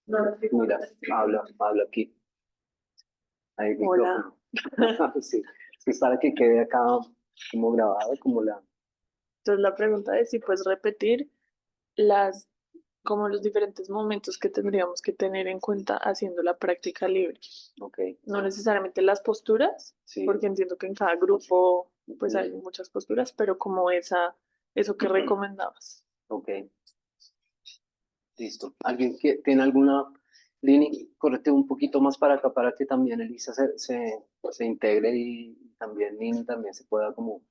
Mira, habla aquí. Ahí el Hola. micrófono. Sí, es para que quede acá como grabado, como la... Entonces la pregunta es si puedes repetir las, como los diferentes momentos que tendríamos que tener en cuenta haciendo la práctica libre. Ok, No necesariamente las posturas, sí. porque entiendo que en cada grupo pues hay Ujú. muchas posturas, pero como eso que recomendabas. Ok, listo. ¿Alguien que tiene alguna línea? Correte un poquito más para acá para que también Elisa se integre y también Nini también se pueda como...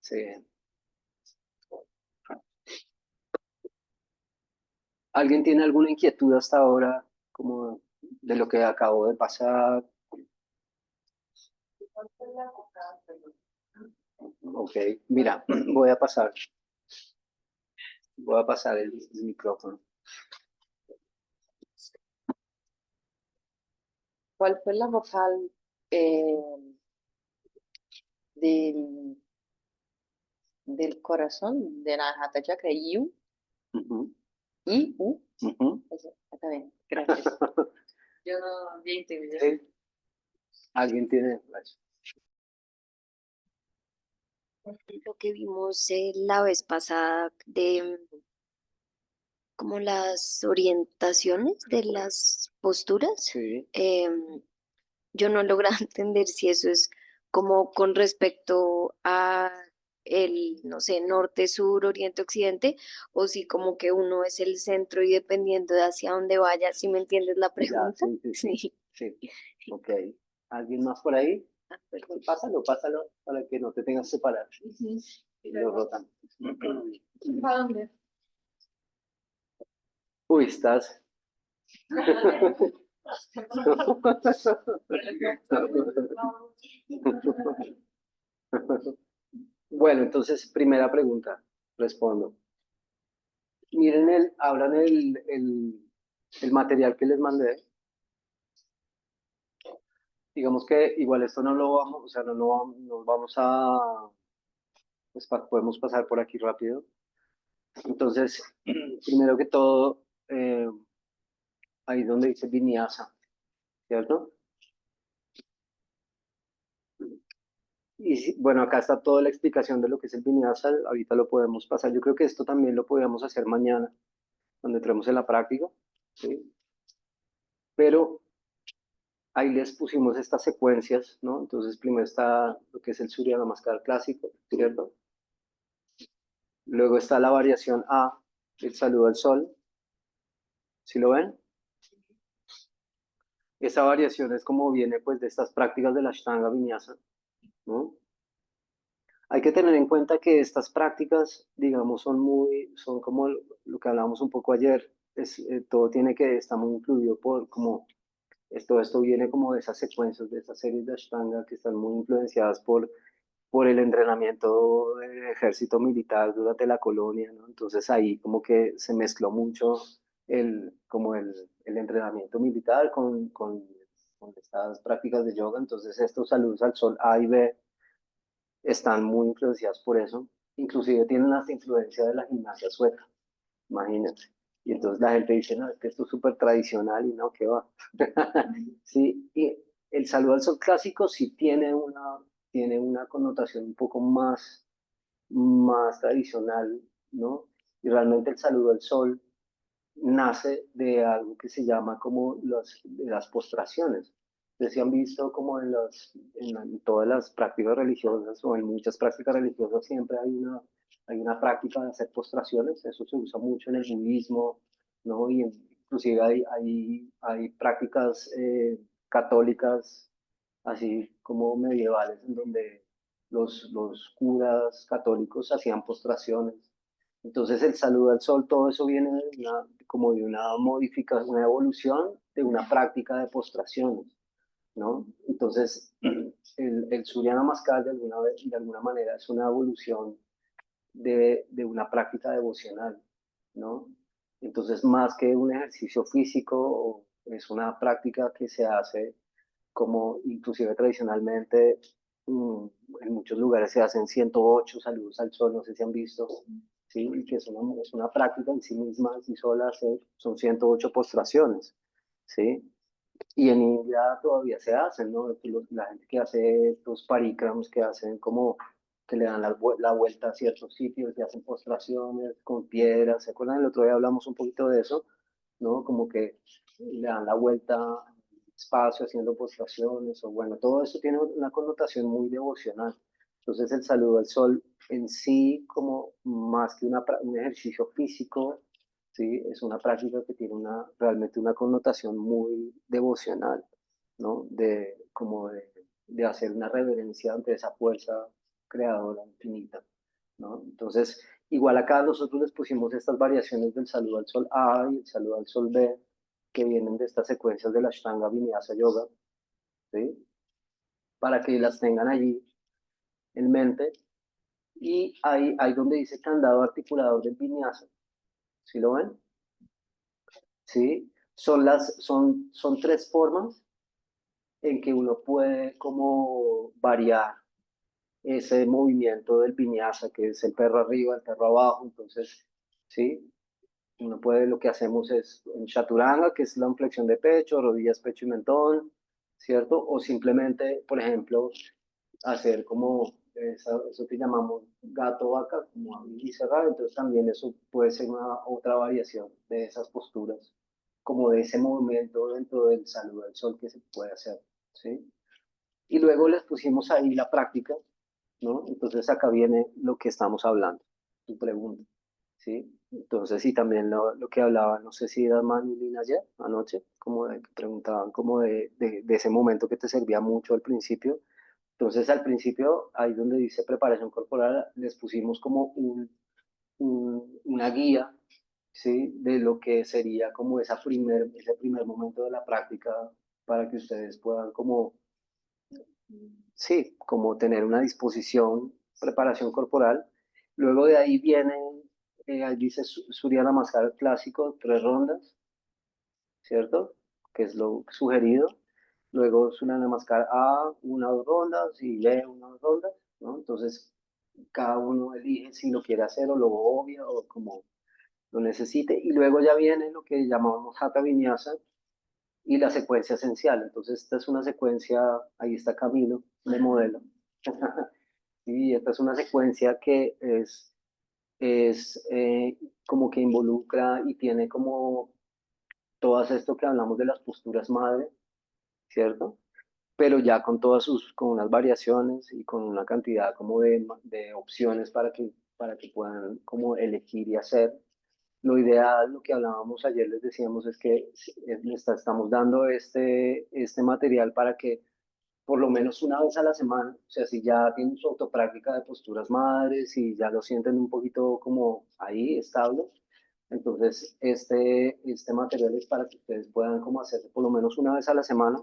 Se... ¿Alguien tiene alguna inquietud hasta ahora como de lo que acabó de pasar? Ok, mira, voy a pasar el micrófono. ¿Cuál fue la vocal eh, del, del corazón de la Hatha Chakra? ¿Iu? Ujú, ¿I-U? ujú. Eso, está bien, gracias. Yo no había entendido. Sí. ¿Alguien tiene? Lo que vimos la vez pasada de como las orientaciones de las posturas, Sí. yo no logro entender si eso es como con respecto a el, no sé, norte, sur, oriente, occidente, o si como que uno es el centro y dependiendo de hacia dónde vaya, si me entiendes la Ya, pregunta. sí. Sí. Sí. Ok. ¿Alguien más por ahí? Ah, perdón. Sí, pásalo para que no te tengas que parar. Y lo rotan. ¿Para dónde? Uy, estás. Bueno, entonces, primera pregunta, respondo. Miren abran el material que les mandé. Digamos que igual esto no lo vamos, o sea, no lo vamos, nos vamos a, pues podemos pasar por aquí rápido. Entonces, primero que todo, ahí es donde dice Vinyasa, ¿cierto? Y bueno, acá está toda la explicación de lo que es el Vinyasa, ahorita lo podemos pasar. Yo creo que esto también lo podríamos hacer mañana, cuando entremos en la práctica, ¿sí? Pero ahí les pusimos estas secuencias, ¿no? Entonces, primero está lo que es el Surya Namaskar clásico, ¿cierto? Luego está la variación A, el saludo al sol, ¿sí lo ven? Esa variación es como viene pues de estas prácticas de la Ashtanga Vinyasa, ¿no? Hay que tener en cuenta que estas prácticas, digamos, son como lo que hablábamos un poco ayer, todo tiene que estar muy incluido por como esto viene como de esas secuencias, de esas series de Ashtanga que están muy influenciadas por el entrenamiento del ejército militar durante la colonia, ¿no? Entonces ahí como que se mezcló mucho como el entrenamiento militar con estas prácticas de yoga. Entonces estos saludos al sol A y B están muy influenciados por eso. Inclusive tienen hasta influencia de la gimnasia sueca, imagínate. Y entonces la gente dice, no, es que esto es súper tradicional y no, ¿qué va? Sí, y el saludo al sol clásico sí tiene una connotación un poco más tradicional, ¿no? Y realmente el saludo al sol nace de algo que se llama como de las postraciones. Ustedes sí han visto como en todas las prácticas religiosas o en muchas prácticas religiosas siempre hay una práctica de hacer postraciones, eso se usa mucho en el budismo, ¿no? Y inclusive hay prácticas católicas, así como medievales, en donde los curas católicos hacían postraciones. Entonces el saludo al sol, todo eso viene como de una modificación, una evolución de una práctica de postraciones, ¿no? Entonces el Surya Namaskar de alguna manera es una evolución de una práctica devocional, ¿no? Entonces más que un ejercicio físico, es una práctica que se hace como inclusive tradicionalmente en muchos lugares se hacen 108 saludos al sol, no sé si han visto, ¿sí? Y que es una práctica en sí misma, en sí sola, son 108 postraciones, ¿sí? Y en India todavía se hacen, ¿no? La gente que hace estos parikrams, que hacen como que le dan la vuelta a ciertos sitios y hacen postraciones con piedras. ¿Se acuerdan? El otro día hablamos un poquito de eso, ¿no? Como que le dan la vuelta al espacio haciendo postraciones, o bueno, todo eso tiene una connotación muy devocional. Entonces el saludo al sol en sí, como más que un ejercicio físico, ¿sí? Es una práctica que tiene realmente una connotación muy devocional, ¿no? De hacer una reverencia ante esa fuerza creadora infinita, ¿no? Entonces, igual acá nosotros les pusimos estas variaciones del saludo al sol A y el saludo al sol B, que vienen de estas secuencias de la Ashtanga Vinyasa Yoga, ¿sí? Para que las tengan allí en mente. Y ahí donde dice candado articulador del Vinyasa, ¿sí lo ven? ¿Sí? Son tres formas en que uno puede como variar ese movimiento del vinyasa, que es el perro arriba, el perro abajo. Entonces, ¿sí? Uno puede, lo que hacemos es en chaturanga, que es la flexión de pecho, rodillas, pecho y mentón, ¿cierto? O simplemente, por ejemplo, hacer como eso que llamamos gato vaca, como abrir y cerrar. Entonces también eso puede ser otra variación de esas posturas, como de ese movimiento dentro del saludo al sol que se puede hacer, ¿sí? Y luego les pusimos ahí la práctica, ¿no? Entonces acá viene lo que estamos hablando, tu pregunta, ¿sí? Entonces, sí, también lo que hablaba, no sé si era Manu Lina ayer, anoche, como de, que preguntaban como de ese momento que te servía mucho al principio. Entonces, al principio, ahí donde dice preparación corporal, les pusimos como una guía, ¿sí? De lo que sería como ese primer momento de la práctica para que ustedes puedan como, sí, como tener una disposición, preparación corporal. Luego de ahí viene, ahí dice Surya Namaskar clásico, 3 rondas, ¿cierto? Que es lo sugerido. Luego Surya Namaskar A, 1 o 2 rondas, y B, 1 o 2 rondas, ¿no? Entonces, cada uno elige si lo quiere hacer o lo obvia o como lo necesite. Y luego ya viene lo que llamamos Hatha Vinyasa y la secuencia esencial. Entonces, esta es una secuencia, ahí está Camilo, de modelo. Y esta es una secuencia que es como que involucra y tiene como todas esto que hablamos de las posturas madre, ¿cierto? Pero ya con con unas variaciones y con una cantidad como de opciones para que puedan como elegir y hacer. Lo ideal, lo que hablábamos ayer, les decíamos, es que estamos dando este material para que por lo menos una vez a la semana, o sea, si ya tienen su autopráctica de posturas madres y ya lo sienten un poquito como ahí, estable, entonces este material es para que ustedes puedan como hacer por lo menos una vez a la semana,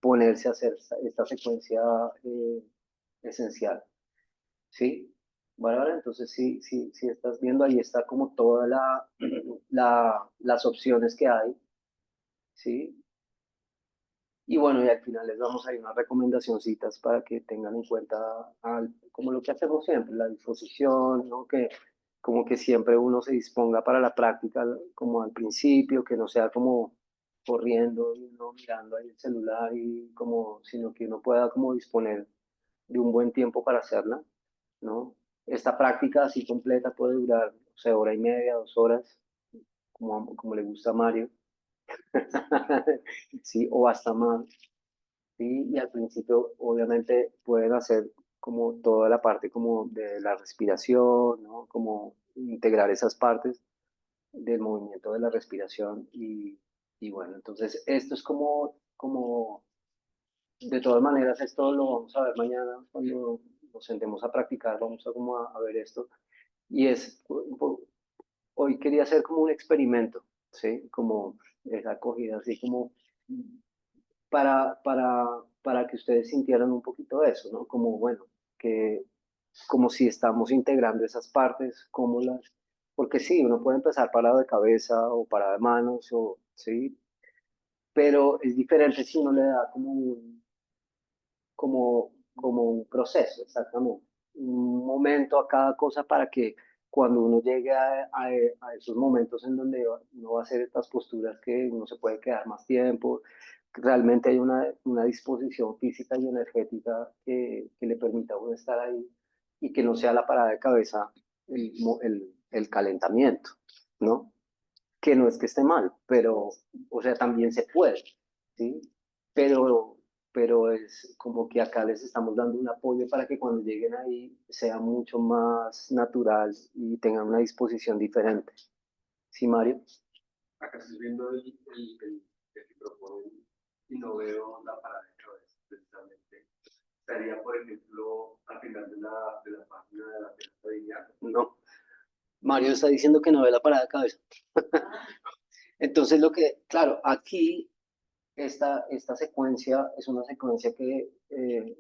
ponerse a hacer esta secuencia esencial, ¿sí? Bárbara, entonces sí estás viendo, ahí está como todas las opciones que hay, ¿sí? Y bueno, y al final les damos ahí unas recomendacioncitas para que tengan en cuenta como lo que hacemos siempre, la disposición, ¿no? Que como que siempre uno se disponga para la práctica como al principio, que no sea como corriendo y no mirando ahí el celular y como, sino que uno pueda como disponer de un buen tiempo para hacerla, ¿no? Esta práctica así completa puede durar, o sea, hora y media, 2 horas, como le gusta a Mario, sí, o hasta más. Sí, y al principio obviamente pueden hacer como toda la parte como de la respiración, ¿no? Como integrar esas partes del movimiento de la respiración y bueno, entonces esto es como, de todas maneras esto lo vamos a ver mañana cuando nos sentemos a practicar, vamos a como a ver esto y hoy quería hacer como un experimento, ¿sí? Como esa acogida, así como para que ustedes sintieran un poquito eso, ¿no? Como, bueno, que como si estamos integrando esas partes, como porque sí, uno puede empezar parado de cabeza o parado de manos, o, sí, pero es diferente si uno le da como un proceso, exactamente, un momento a cada cosa para que cuando uno llegue a esos momentos en donde uno va a hacer estas posturas que uno se puede quedar más tiempo, realmente hay una disposición física y energética que le permita a uno estar ahí y que no sea la parada de cabeza el calentamiento, ¿no? Que no es que esté mal, pero, o sea, también se puede, ¿sí? Pero, pero es como que acá les estamos dando un apoyo para que cuando lleguen ahí sea mucho más natural y tengan una disposición diferente. ¿Sí, Mario? Acá estoy viendo el que proponen y no veo la parada de cabeza, precisamente. Estaría, por ejemplo, al final de la página de la tercera. No. Mario está diciendo que no ve la parada de cabeza. Entonces, claro, aquí esta secuencia es una secuencia que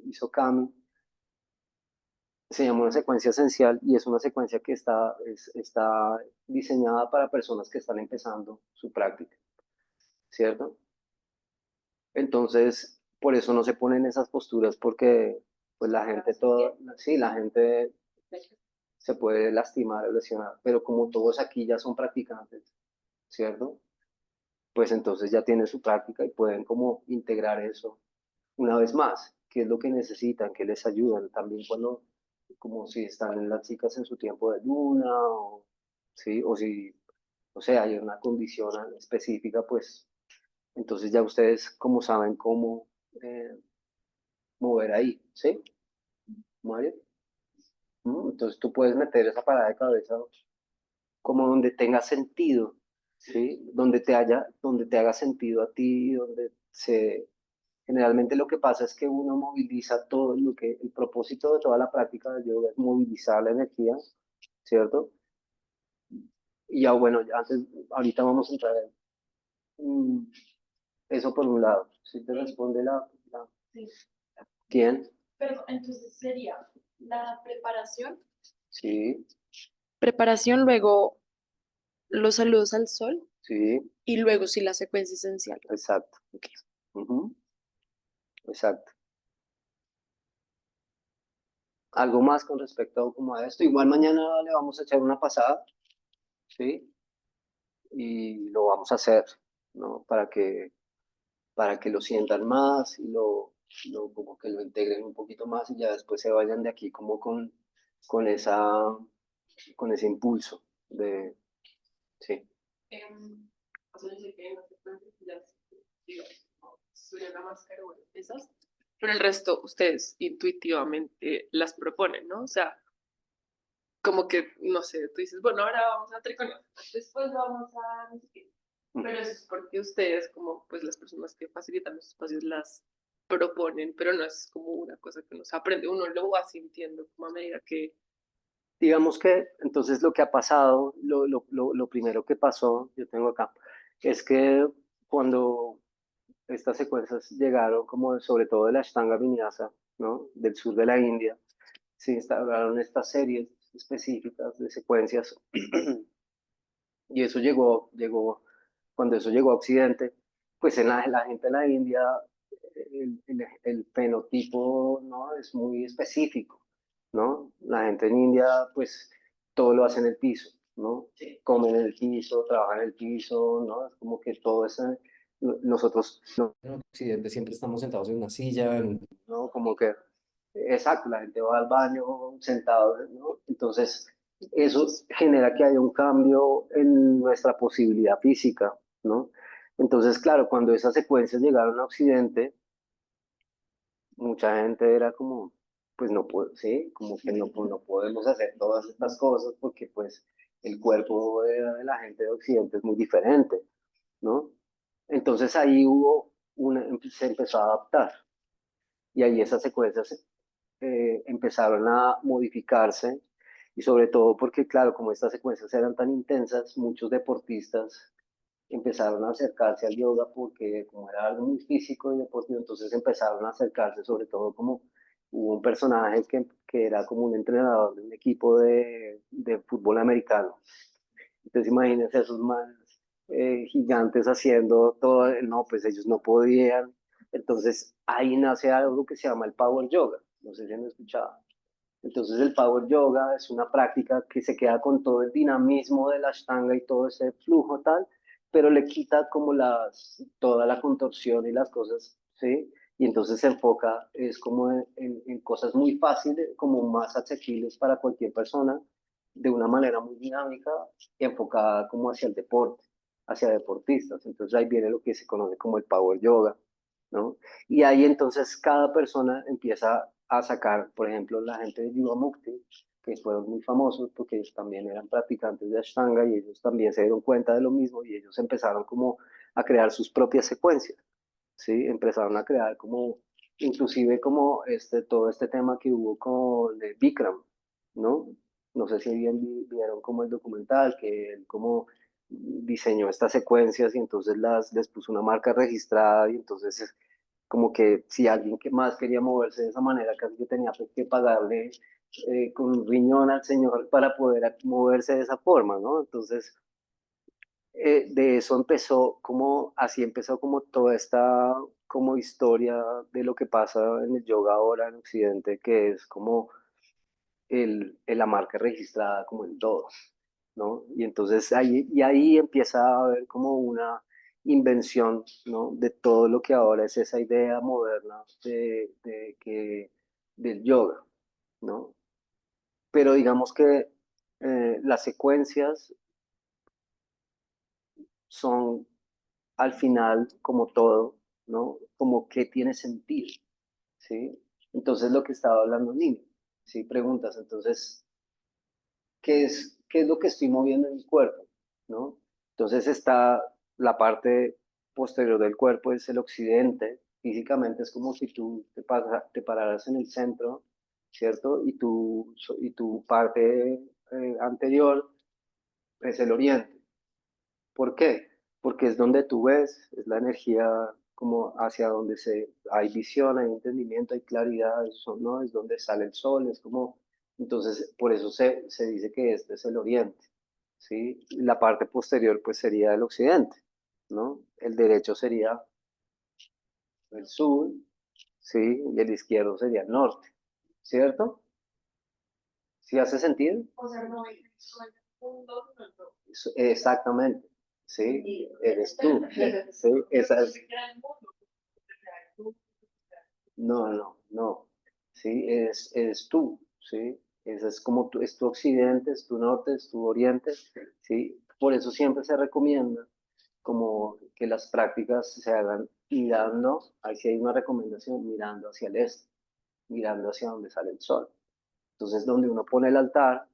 hizo Cami, se llama una secuencia esencial y es una secuencia que está diseñada para personas que están empezando su práctica, ¿cierto? Entonces, por eso no se ponen esas posturas porque pues la gente sí, la gente se puede lastimar o lesionar, pero como todos aquí ya son practicantes, ¿cierto? Pues entonces ya tienen su práctica y pueden como integrar eso una vez más, qué es lo que necesitan, qué les ayudan, también cuando, como si están las chicas en su tiempo de luna, o, ¿sí? O si, o sea, hay una condición específica, pues entonces ya ustedes como saben cómo mover ahí, ¿sí? Mario. Entonces tú puedes meter esa parada de cabeza como donde tenga sentido, ¿sí? Donde te haga sentido a ti, generalmente lo que pasa es que uno moviliza todo el propósito de toda la práctica del yoga es movilizar la energía, ¿cierto? Y ya bueno, ahorita vamos a entrar mm, eso por un lado. Si te responde Sí. ¿Quién? Pero entonces sería la preparación. Sí, Preparación, luego los saludos al sol sí, y luego sí la secuencia esencial. exacto. Ok. Ujú, exacto. Algo más con respecto como a esto. Igual mañana le vamos a echar una pasada, ¿sí? Y lo vamos a hacer, ¿no? Para que lo sientan más y como que lo integren un poquito más y ya después se vayan de aquí como con con ese impulso sí. O sea, yo sé que en las secuencias ya digamos, Surya Namaskar, bueno, esas, pero el resto ustedes intuitivamente las proponen, ¿no? O sea, como que, no sé, tú dices, bueno, ahora vamos a triconear, después vamos a no sé qué. Pero eso es porque ustedes, como pues las personas que facilitan los espacios, las proponen, pero no es como una cosa que uno se aprende, uno lo va sintiendo como a medida que... Digamos que entonces lo que ha pasado, lo primero que pasó, yo tengo acá, es que cuando estas secuencias llegaron como sobre todo de la Ashtanga Vinyasa, ¿no? Del sur de la India, se instauraron estas series específicas de secuencias y eso cuando eso llegó a Occidente, pues en la gente en la India el fenotipo, ¿no? Es muy específico, ¿no? La gente en India, pues todo lo hace en el piso, ¿no? Comen en el piso, trabajan en el piso, ¿no? Es como que todo eso, nosotros ¿no? En Occidente siempre estamos sentados en una silla, ¿no? Como que, exacto, la gente va al baño sentado, ¿no? Entonces, eso genera que haya un cambio en nuestra posibilidad física, ¿no? Entonces, claro, cuando esas secuencias llegaron a Occidente, mucha gente era como, pues no puedo, sí, como que no podemos hacer todas estas cosas porque pues el cuerpo de la gente de Occidente es muy diferente, ¿no? Entonces ahí se empezó a adaptar y ahí esas secuencias empezaron a modificarse y sobre todo porque, claro, como estas secuencias eran tan intensas, muchos deportistas empezaron a acercarse al yoga porque como era algo muy físico y deportivo, entonces empezaron a acercarse sobre todo como hubo un personaje que era como un entrenador de un equipo de fútbol americano. Entonces imagínense esos manes gigantes haciendo todo, no, pues ellos no podían. Entonces ahí nace algo que se llama el Power Yoga, no sé si han escuchado. Entonces el Power Yoga es una práctica que se queda con todo el dinamismo de la Ashtanga y todo ese flujo tal, pero le quita como toda la contorsión y las cosas, ¿sí? Y entonces se enfoca, es como en cosas muy fáciles, como más asequibles para cualquier persona, de una manera muy dinámica y enfocada como hacia el deporte, hacia deportistas. Entonces ahí viene lo que se conoce como el Power Yoga, ¿no? Y ahí entonces cada persona empieza a sacar, por ejemplo, la gente de Jivamukti, que fueron muy famosos porque ellos también eran practicantes de Ashtanga y ellos también se dieron cuenta de lo mismo y ellos empezaron como a crear sus propias secuencias, ¿sí? Empezaron a crear como, inclusive como todo este tema que hubo con Bikram, ¿no? No sé si bien vieron como el documental, que él como diseñó estas secuencias y entonces les puso una marca registrada y entonces como que si alguien que más quería moverse de esa manera, casi que tenía que pagarle con un riñón al señor para poder moverse de esa forma, ¿no? Entonces, de eso empezó como, así empezó como toda esta como historia de lo que pasa en el yoga ahora en Occidente, que es como la marca registrada como en todo, ¿no? Y entonces ahí empieza a haber como una invención, ¿no? De todo lo que ahora es esa idea moderna del yoga, ¿no? Pero digamos que las secuencias son al final como todo, ¿no? Como que tiene sentido, ¿sí? Entonces lo que estaba hablando Nini, ¿sí? Preguntas, entonces, ¿qué es lo que estoy moviendo en mi cuerpo? ¿No? Entonces está la parte posterior del cuerpo, es el occidente. Físicamente es como si tú te pararas en el centro, ¿cierto? Y tu parte anterior es el oriente. ¿Por qué? Porque es donde tú ves, es la energía como hacia donde hay visión, hay entendimiento, hay claridad, eso, ¿no? Es donde sale el sol, es como, entonces por eso se dice que este es el oriente, ¿sí? Y la parte posterior pues sería el occidente, ¿no? El derecho sería el sur, ¿sí? Y el izquierdo sería el norte, ¿cierto? ¿Sí hace sentido? O sea, no hay mundo, no, no. Exactamente, ¿sí? Eres tú, ¿sí? Esa es, no, no, no, ¿sí? Eres tú, ¿sí? Ese es como es tu occidente, es tu norte, es tu oriente, ¿sí? Por eso siempre se recomienda como que las prácticas se hagan mirando, aquí hay una recomendación, mirando hacia el este, mirando hacia donde sale el sol. Entonces, donde uno pone el altar,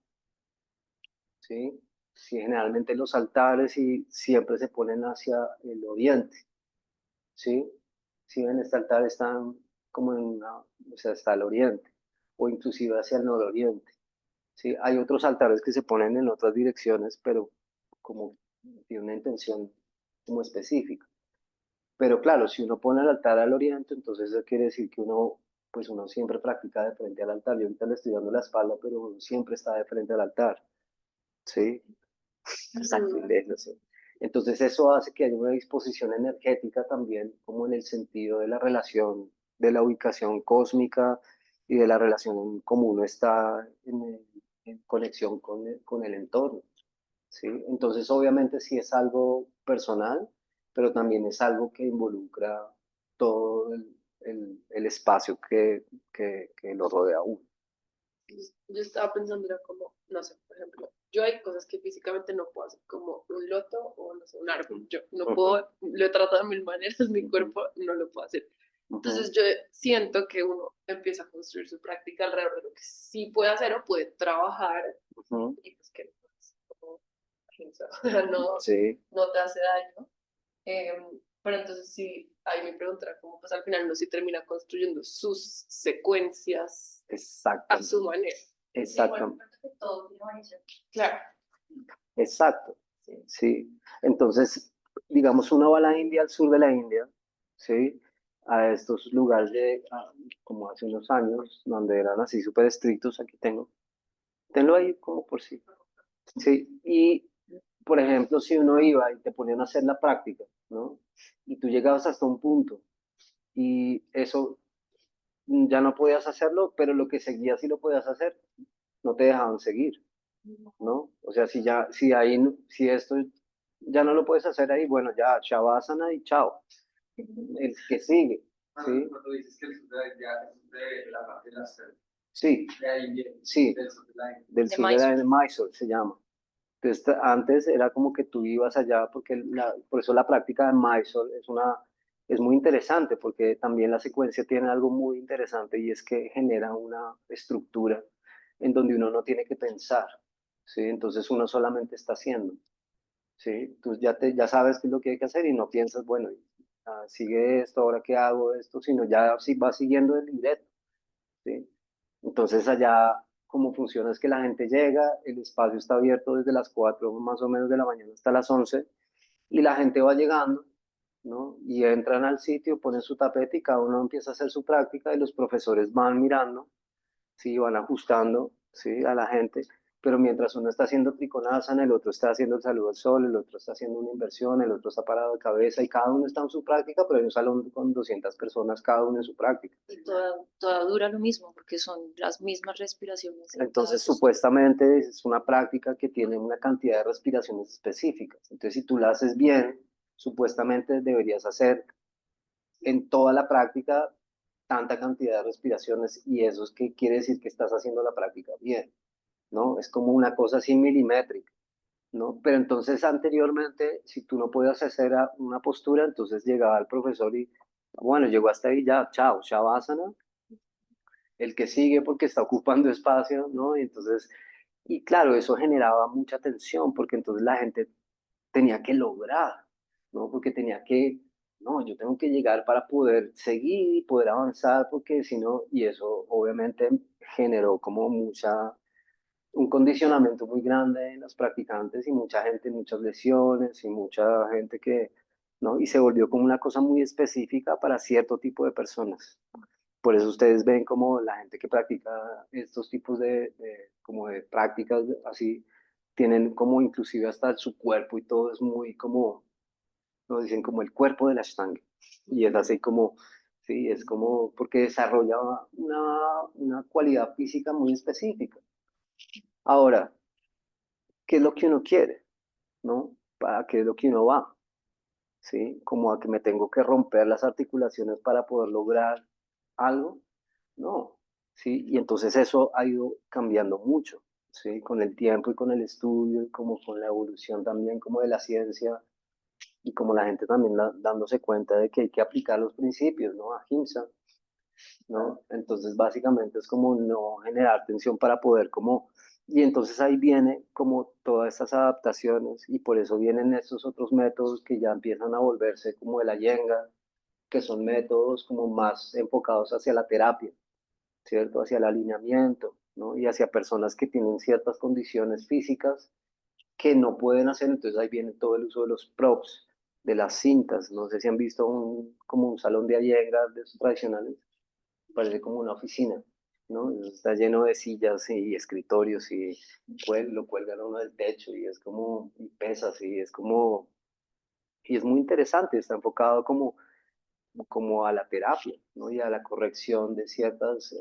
¿sí? Sí, generalmente los altares y siempre se ponen hacia el oriente, ¿sí? Si ven, este altar están como o sea, está al oriente, o inclusive hacia el nororiente, ¿sí? Hay otros altares que se ponen en otras direcciones, pero como tiene una intención como específica. Pero claro, si uno pone el altar al oriente, entonces eso quiere decir que uno siempre practica de frente al altar. Yo ahorita le estoy dando la espalda, pero uno siempre está de frente al altar, ¿sí? Sacrilegio, sí. Entonces eso hace que haya una disposición energética también, como en el sentido de la relación, de la ubicación cósmica y de la relación en cómo uno está en conexión con el entorno, ¿sí? Entonces obviamente sí es algo personal, pero también es algo que involucra todo el espacio que lo rodea a uno. Yo estaba pensando, era como, no sé, por ejemplo, yo hay cosas que físicamente no puedo hacer, como un loto o no sé, un árbol. Yo no puedo, lo he tratado de mil maneras, mi cuerpo no lo puedo hacer. Entonces yo siento que uno empieza a construir su práctica alrededor de lo que sí puede hacer o puede trabajar Ujú. y pues que no, es como, o sea, no, Sí, no te hace daño. Pero entonces sí, ahí mi pregunta era como, pues al final uno sí termina construyendo sus secuencias a exactamente. su manera. Exactamente. Claro. Exacto, sí. Entonces, digamos, uno va a la India, al sur de la India, ¿sí? A estos lugares como hace unos años, donde eran así súper estrictos, aquí tenlo ahí como por sí. Sí, y por ejemplo, si uno iba y te ponían a hacer la práctica, ¿no? Y tú llegabas hasta un punto y eso ya no podías hacerlo, pero lo que seguía sí lo podías hacer, no te dejaban seguir, ¿no? O sea, si esto ya no lo puedes hacer ahí, bueno, ya, Shavasana y chao, el que sigue, ¿sí? Cuando dices que el Sudai ya es de la parte de la selva, Sí, de ahí viene, sí, del Sudai. del De sur de Mysore. de Mysore se llama. Entonces, antes era como que tú ibas allá, porque por eso la práctica de Mysore es muy interesante, porque también la secuencia tiene algo muy interesante y es que genera una estructura en donde uno no tiene que pensar, ¿sí? Entonces uno solamente está haciendo, ¿sí? Tú ya sabes qué es lo que hay que hacer y no piensas, bueno, sigue esto, ahora qué hago esto, sino ya sí vas siguiendo el libreto, ¿sí? Entonces allá cómo funciona es que la gente llega, el espacio está abierto desde las 4 más o menos de la mañana hasta las 11 y la gente va llegando, ¿no? Y entran al sitio, ponen su tapete y cada uno empieza a hacer su práctica y los profesores van mirando, ¿sí? Van ajustando, ¿sí? A la gente, pero mientras uno está haciendo Trikonasana, el otro está haciendo el saludo al sol, el otro está haciendo una inversión, el otro está parado de cabeza y cada uno está en su práctica, pero hay un salón con 200 personas, cada uno en su práctica. Y toda dura lo mismo, porque son las mismas respiraciones. en Entonces, todas sus- supuestamente es una práctica que tiene una cantidad de respiraciones específicas. Entonces, si tú la haces bien, supuestamente deberías hacer en toda la práctica tanta cantidad de respiraciones y eso es que quiere decir que estás haciendo la práctica bien, ¿no? Es como una cosa así milimétrica, ¿no? Pero entonces anteriormente, si tú no podías hacer una postura, entonces llegaba el profesor y, bueno, llegó hasta ahí ya, chao, Shavasana, el que sigue porque está ocupando espacio, ¿no? Y entonces, y claro, eso generaba mucha tensión porque entonces la gente tenía que lograr, ¿no? Porque tenía que, no, yo tengo que llegar para poder seguir y poder avanzar porque si no, y eso obviamente generó como un condicionamiento muy grande en los practicantes y mucha gente, muchas lesiones y mucha gente que, ¿no? Y se volvió como una cosa muy específica para cierto tipo de personas. Por eso ustedes ven como la gente que practica estos tipos como de prácticas así, tienen como inclusive hasta su cuerpo y todo es muy como, lo dicen como el cuerpo de la Ashtanga. Y es así como, sí, es como porque desarrolla una cualidad física muy específica. Ahora, ¿qué es lo que uno quiere? ¿No? ¿Para qué es lo que uno va? ¿Sí? Como a que me tengo que romper las articulaciones para poder lograr algo. No, ¿sí? Y entonces eso ha ido cambiando mucho, ¿sí? Con el tiempo y con el estudio y como con la evolución también como de la ciencia y como la gente también dándose cuenta de que hay que aplicar los principios, ¿no? Ahimsa, ¿no? Entonces básicamente es como no generar tensión para poder como... Y entonces ahí viene como todas estas adaptaciones y por eso vienen estos otros métodos que ya empiezan a volverse como de la yenga, que son métodos como más enfocados hacia la terapia, ¿cierto? Hacia el alineamiento, ¿no? Y hacia personas que tienen ciertas condiciones físicas que no pueden hacer, entonces ahí viene todo el uso de los props, de las cintas, no sé si han visto como un salón de Iyengar de esos tradicionales, parece como una oficina, ¿no? Está lleno de sillas y escritorios y lo cuelgan a uno del techo y es como, y pesas y es como, y es muy interesante, está enfocado como a la terapia, ¿no? Y a la corrección de ciertos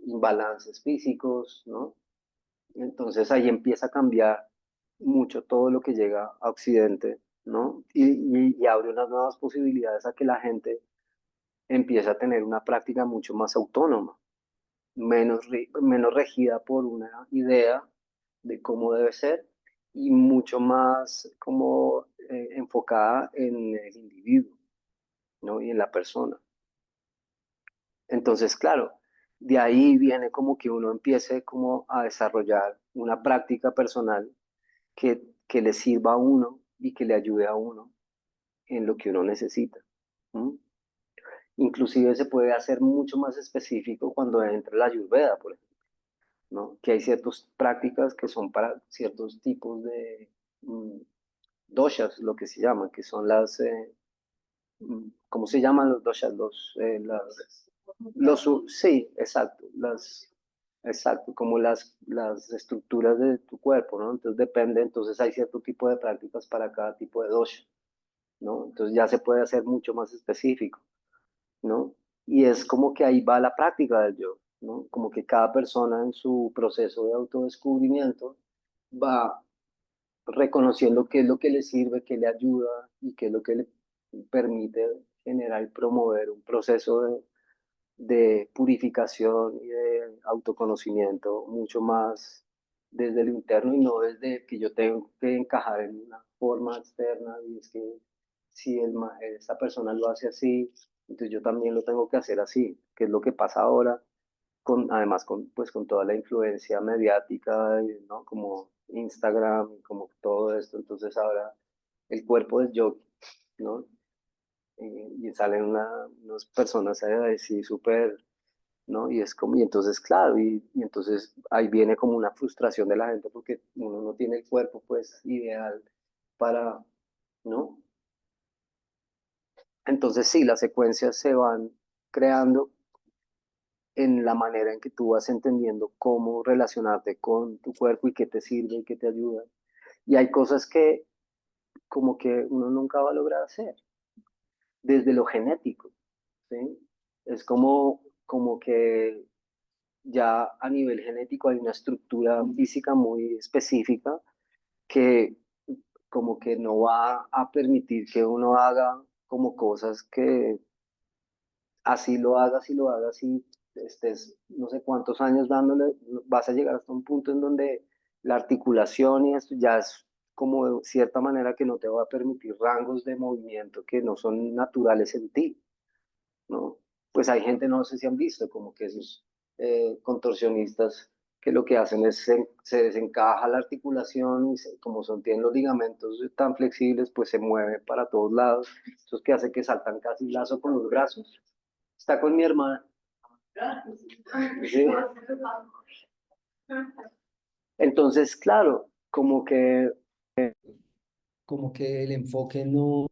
imbalances físicos, ¿no? Entonces ahí empieza a cambiar mucho todo lo que llega a Occidente, ¿no? Y abre unas nuevas posibilidades a que la gente empiece a tener una práctica mucho más autónoma, menos regida por una idea de cómo debe ser y mucho más como enfocada en el individuo, ¿no? Y en la persona. Entonces, claro, de ahí viene como que uno empiece como a desarrollar una práctica personal que le sirva a uno y que le ayude a uno en lo que uno necesita. ¿M? Inclusive se puede hacer mucho más específico cuando entra la Ayurveda, por ejemplo, ¿no? Que hay ciertas prácticas que son para ciertos tipos de doshas, lo que se llama, que son ¿cómo se llaman los doshas? Sí, exacto, exacto, como las estructuras de tu cuerpo, ¿no? Entonces depende, entonces hay cierto tipo de prácticas para cada tipo de dosha, ¿no? Entonces ya se puede hacer mucho más específico, ¿no? Y es como que ahí va la práctica del yo, ¿no? Como que cada persona en su proceso de autodescubrimiento va reconociendo qué es lo que le sirve, qué le ayuda y qué es lo que le permite generar y promover un proceso de purificación y de autoconocimiento mucho más desde lo interno y no desde que yo tengo que encajar en una forma externa y es que si esa persona lo hace así, entonces yo también lo tengo que hacer así, que es lo que pasa ahora además pues, con toda la influencia mediática, ¿no? Como Instagram y como todo esto, entonces ahora el cuerpo es yo, ¿no? Y salen unas personas así súper, ¿no? Y es como, y entonces, claro, y entonces ahí viene como una frustración de la gente porque uno no tiene el cuerpo, pues, ideal para, ¿no? Entonces sí, las secuencias se van creando en la manera en que tú vas entendiendo cómo relacionarte con tu cuerpo y qué te sirve y qué te ayuda. Y hay cosas que como que uno nunca va a lograr hacer, desde lo genético, ¿sí? Es como que ya a nivel genético hay una estructura física muy específica que como que no va a permitir que uno haga como cosas que así lo hagas y estés no sé cuántos años dándole, vas a llegar hasta un punto en donde la articulación y esto ya es como de cierta manera que no te va a permitir rangos de movimiento que no son naturales en ti, ¿no? Pues hay gente, no sé si han visto, como que esos contorsionistas que lo que hacen es se desencaja la articulación y como tienen los ligamentos tan flexibles, pues se mueve para todos lados. Eso es que hace que saltan casi lazo con los brazos. Está con mi hermana. Sí. Entonces, claro, como que el enfoque no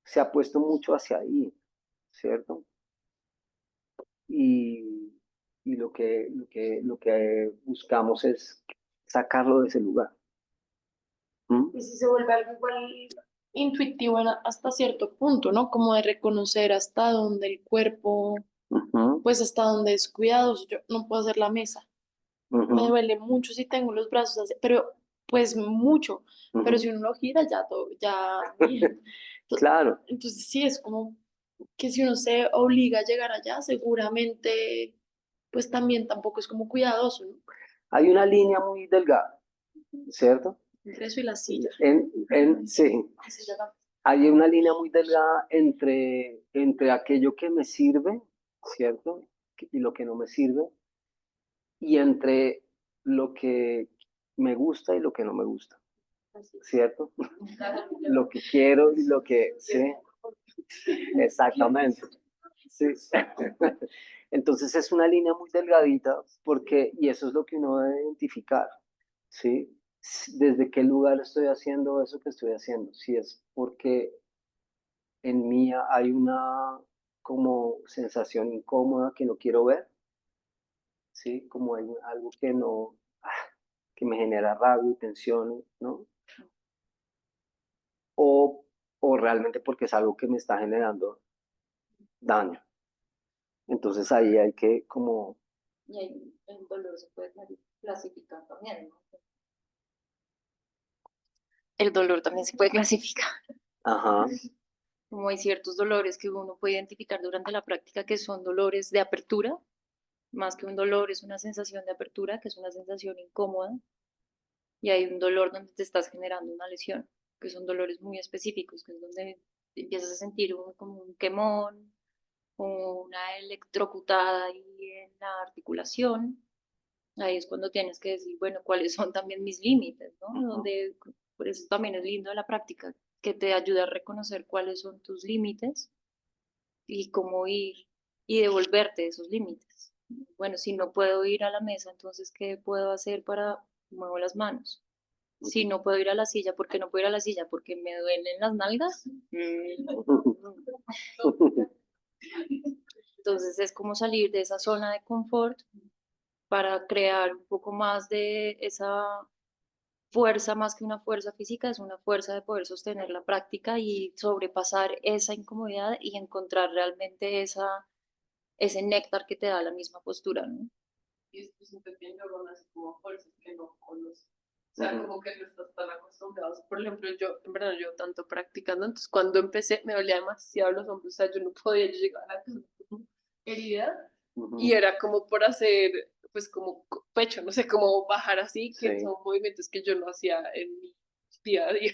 se ha puesto mucho hacia ahí, ¿cierto? Y, y lo que buscamos es sacarlo de ese lugar. ¿Mm? Y si se vuelve algo igual intuitivo hasta cierto punto, ¿no? Como de reconocer hasta dónde el cuerpo, Ujú, pues hasta dónde es cuidadoso. Yo no puedo hacer la mesa. Me ujú, duele mucho si tengo los brazos así, pero pues mucho. Pero ujú. si uno lo gira, ya todo, ya bien. Claro, Entonces sí, es como que si uno se obliga a llegar allá, seguramente, pues también tampoco es como cuidadoso, ¿no? hay una línea muy delgada, ¿cierto? Entre eso y la silla. Sí, La silla también. hay una línea muy delgada entre aquello que me sirve, ¿cierto? Y lo que no me sirve, y entre lo que me gusta y lo que no me gusta, ¿cierto? Lo que quiero y lo que, sí, exactamente. Sí. Entonces es una línea muy delgadita y eso es lo que uno debe identificar, ¿sí? ¿Desde qué lugar estoy haciendo eso que estoy haciendo? Si es porque en mí hay una como sensación incómoda que no quiero ver, ¿sí? Como hay algo que no, que me genera rabia y tensión, ¿no? O, o realmente porque es algo que me está generando daño. Entonces ahí hay que como, Y ahí el dolor se puede clasificar también, ¿no? El dolor también se puede clasificar. ajá, Como hay ciertos dolores que uno puede identificar durante la práctica que son dolores de apertura, más que un dolor es una sensación de apertura, que es una sensación incómoda, y hay un dolor donde te estás generando una lesión, que son dolores muy específicos, que es donde empiezas a sentir como un quemón o una electrocutada ahí en la articulación. Ahí es cuando tienes que decir, bueno, cuáles son también mis límites, ¿no? ujú, Donde, por eso también es lindo la práctica, que te ayuda a reconocer cuáles son tus límites y cómo ir y devolverte esos límites. Bueno, si no puedo ir a la mesa, entonces, ¿qué puedo hacer para muevo las manos? Si no puedo ir a la silla, ¿por qué no puedo ir a la silla? ¿Porque me duelen las nalgas? Entonces es como salir de esa zona de confort para crear un poco más de esa fuerza más que una fuerza física, es una fuerza de poder sostener la práctica y sobrepasar esa incomodidad y encontrar realmente ese néctar que te da la misma postura, ¿no? Y es que siento que en yoga nace como fuerzas que no conoces. O sea, Ujú. como que no estás tan acostumbrados. Por ejemplo, yo, en verdad, yo tanto practicando, entonces cuando empecé me dolía demasiado los hombros, o sea, yo no podía llegar a la casa como herida y Ujú. era como por hacer, pues como pecho, no sé, como bajar así, que Sí. son movimientos que yo no hacía en mi día a día.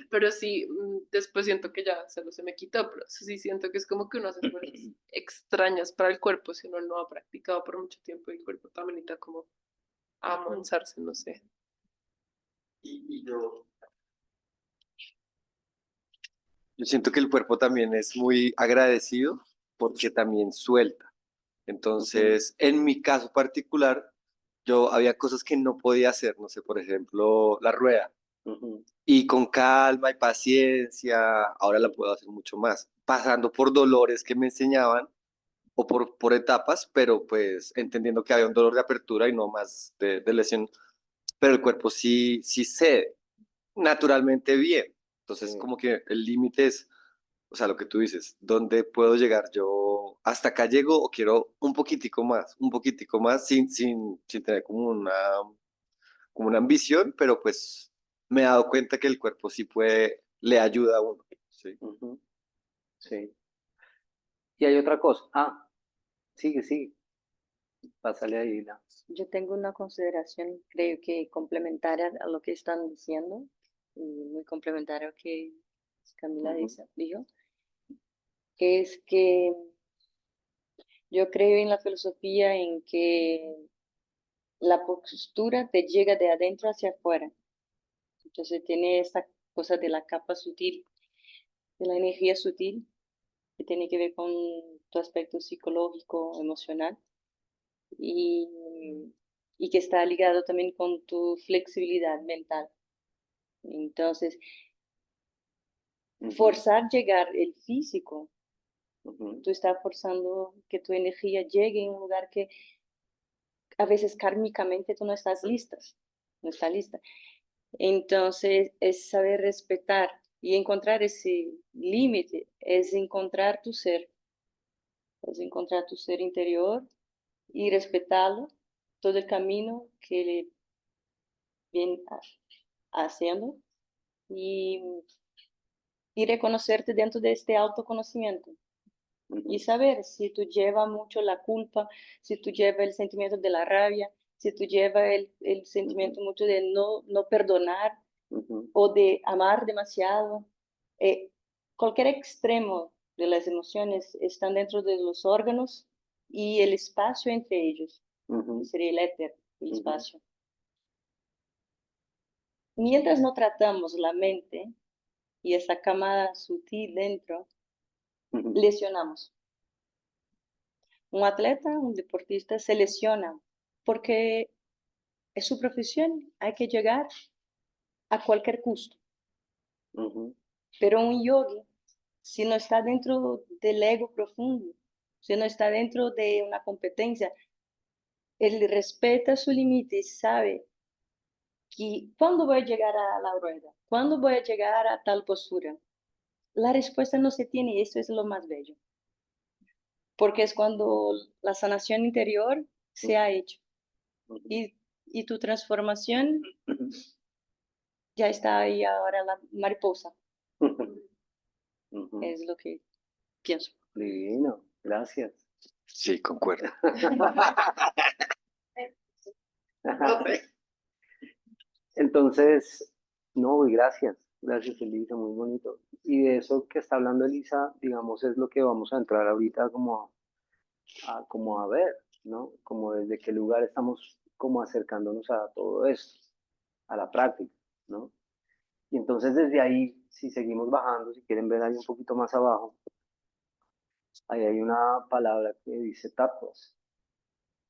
Pero sí, después siento que ya se me quitó, pero sí siento que es como que uno hace fuerzas extrañas para el cuerpo si uno no ha practicado por mucho tiempo y el cuerpo también necesita como amansarse, no sé. Y yo, Yo siento que el cuerpo también es muy agradecido porque también suelta. Entonces, en mi caso particular, yo había cosas que no podía hacer, no sé, por ejemplo, la rueda. Ujú. Y con calma y paciencia, ahora la puedo hacer mucho más, pasando por dolores que me enseñaban o por etapas, pero pues entendiendo que había un dolor de apertura y no más de lesión, pero el cuerpo sí cede naturalmente bien. Entonces, Sí. como que el límite es, o sea, lo que tú dices, ¿dónde puedo llegar? Yo hasta acá llego o quiero un poquitico más, sin tener como una ambición, pero pues me he dado cuenta que el cuerpo sí puede, le ayuda a uno. Sí. Ujú. Sí. Y hay otra cosa. Ah, sigue. Pásale ahí, la. Yo tengo una consideración, creo que complementaria a lo que están diciendo, y muy complementaria a lo que Camila Ujú. dijo, que es que yo creo en la filosofía en que la postura te llega de adentro hacia afuera. Entonces tiene esta cosa de la capa sutil, de la energía sutil, que tiene que ver con tu aspecto psicológico, emocional, y, y que está ligado también con tu flexibilidad mental. Entonces, Ujú. forzar llegar el físico, Ujú. tú estás forzando que tu energía llegue en un lugar que a veces kármicamente tú no estás lista, no está lista. Entonces, es saber respetar y encontrar ese límite, es encontrar tu ser interior y respetarlo todo el camino que le viene haciendo y, y reconocerte dentro de este autoconocimiento. Y Ujú. saber si tú llevas mucho la culpa, si tú llevas el sentimiento de la rabia, si tú llevas el sentimiento mucho de no perdonar Ujú. o de amar demasiado. Eh, Cualquier extremo de las emociones están dentro de los órganos y el espacio entre ellos, que Ujú. sería el éter, el Ujú. espacio. Mientras no tratamos la mente y esa camada sutil dentro, Ujú. lesionamos. Un atleta, un deportista se lesiona porque es su profesión, hay que llegar a cualquier costo. Ujú. Pero un yogi, si no está dentro del ego profundo, si no está dentro de una competencia, él respeta su límite y sabe que cuándo voy a llegar a la rueda, cuándo voy a llegar a tal postura. La respuesta no se tiene y eso es lo más bello, porque es cuando la sanación interior se ha hecho Ujú. y tu transformación Ujú. ya está ahí ahora la mariposa, Ujú. es lo que pienso. Divino, gracias. Sí, concuerdo. Entonces, no, y gracias Elisa, muy bonito. Y de eso que está hablando Elisa, digamos, es lo que vamos a entrar ahorita como a ver, ¿no? Como desde qué lugar estamos como acercándonos a todo esto, a la práctica, ¿no? Y entonces desde ahí, si seguimos bajando, si quieren ver ahí un poquito más abajo, ahí hay una palabra que dice tapas,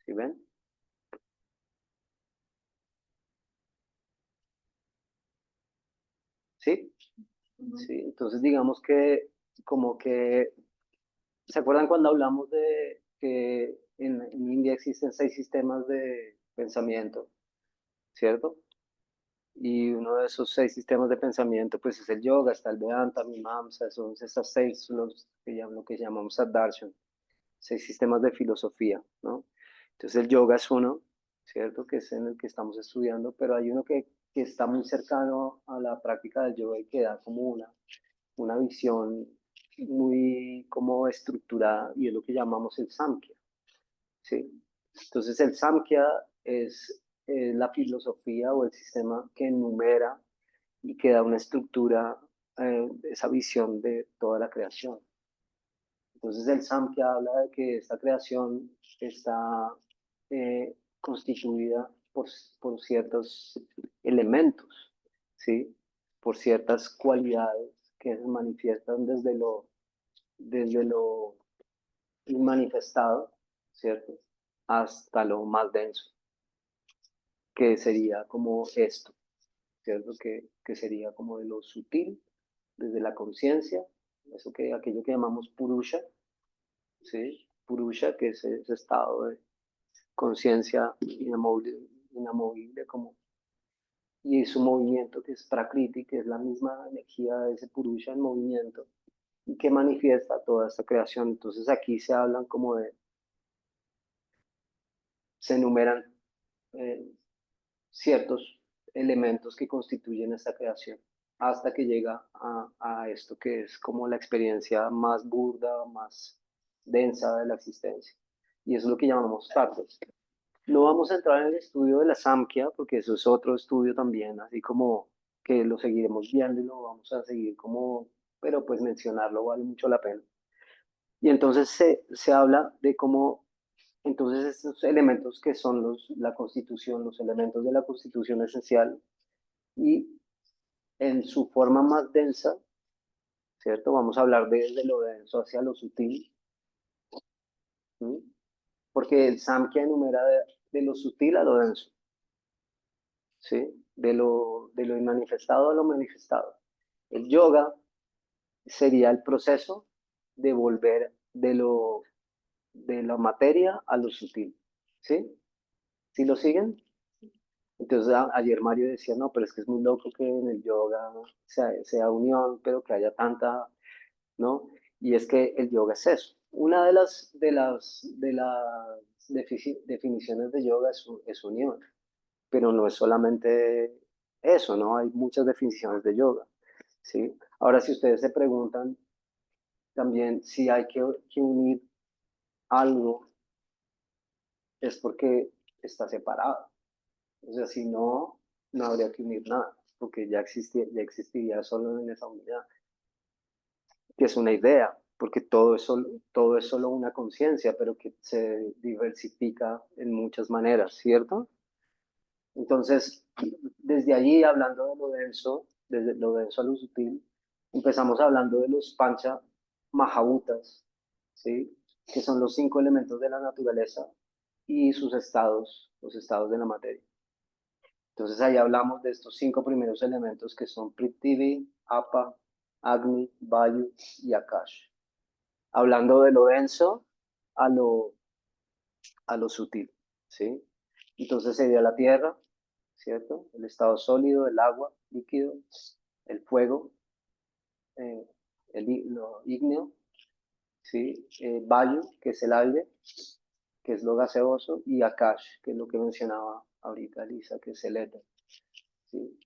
¿sí ven? ¿Sí? Sí, entonces digamos que como que, ¿se acuerdan cuando hablamos de que en India existen 6 sistemas de pensamiento, ¿cierto? Y uno de esos 6 sistemas de pensamiento, pues es el yoga, está el Vedanta, Mimamsa, son esas 6, lo que llamamos Darshan, 6 sistemas de filosofía, ¿no? Entonces el yoga es uno, ¿cierto? Que es en el que estamos estudiando, pero hay uno que está muy cercano a la práctica del yoga y que da como una visión muy como estructurada y es lo que llamamos el Samkhya, ¿sí? Entonces el Samkhya es la filosofía o el sistema que enumera y que da una estructura, esa visión de toda la creación. Entonces el Samkhya habla de que esta creación está constituida por ciertos elementos, ¿sí? Por ciertas cualidades que se manifiestan desde lo inmanifestado, ¿cierto? Hasta lo más denso, que sería como esto, ¿cierto? Que sería como de lo sutil, desde la conciencia, aquello que llamamos Purusha, ¿sí? Purusha, que es ese estado de conciencia inamovible como, y su movimiento que es Prakriti, que es la misma energía de ese Purusha en movimiento y que manifiesta toda esta creación. Entonces aquí se hablan como se enumeran eh, ciertos elementos que constituyen esta creación hasta que llega a esto que es como la experiencia más burda, más densa de la existencia. Y eso es lo que llamamos tattvas. No vamos a entrar en el estudio de la Samkhya, porque eso es otro estudio también, así como que lo seguiremos viendo y lo vamos a seguir como, pero pues mencionarlo vale mucho la pena. Y entonces se habla de cómo, entonces estos elementos que son la constitución, los elementos de la constitución esencial, y en su forma más densa, ¿cierto? Vamos a hablar desde lo denso hacia lo sutil, ¿sí? Porque el Samkhya enumera de lo sutil a lo denso, ¿sí? De lo inmanifestado a lo manifestado. El yoga sería el proceso de volver de la materia a lo sutil, ¿sí? ¿Sí lo siguen? Entonces ayer Mario decía, no, pero es que es muy loco que en el yoga sea unión, pero que haya tanta, ¿no? Y es que el yoga es eso. Una de las definiciones de yoga es unión, pero no es solamente eso, ¿no? Hay muchas definiciones de yoga, ¿sí? Ahora, si ustedes se preguntan también si hay que unir algo, es porque está separado. O sea, si no, no habría que unir nada, porque ya existiría solo en esa unidad, que es una idea, porque todo es solo una conciencia, pero que se diversifica en muchas maneras, ¿cierto? Entonces, desde allí, hablando de lo denso, desde lo denso a lo sutil, empezamos hablando de los pancha mahabhutas, ¿sí? Que son los 5 elementos de la naturaleza y sus estados, los estados de la materia. Entonces ahí hablamos de estos 5 primeros elementos que son Prithvi, Apa, Agni, Vayu y Akash. Hablando de lo denso a lo sutil, ¿sí? Entonces sería la tierra, ¿cierto? El estado sólido, el agua, líquido, el fuego, eh, lo ígneo, ¿sí? Vayu, que es el aire, que es lo gaseoso, y Akash, que es lo que mencionaba ahorita Lisa, que es el éter, ¿sí?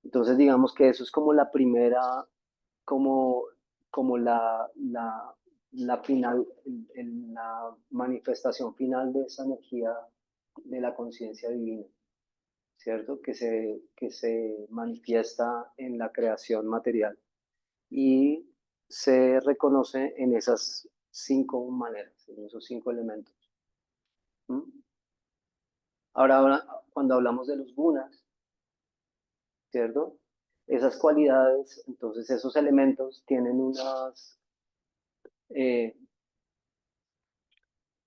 Entonces digamos que eso es como la primera, como, como la final, la manifestación final de esa energía de la conciencia divina, ¿cierto? Que se manifiesta en la creación material y se reconoce en esas 5 maneras, en esos 5 elementos. ¿Mm? Ahora, cuando hablamos de los gunas, ¿cierto? Esas cualidades, entonces esos elementos tienen eh,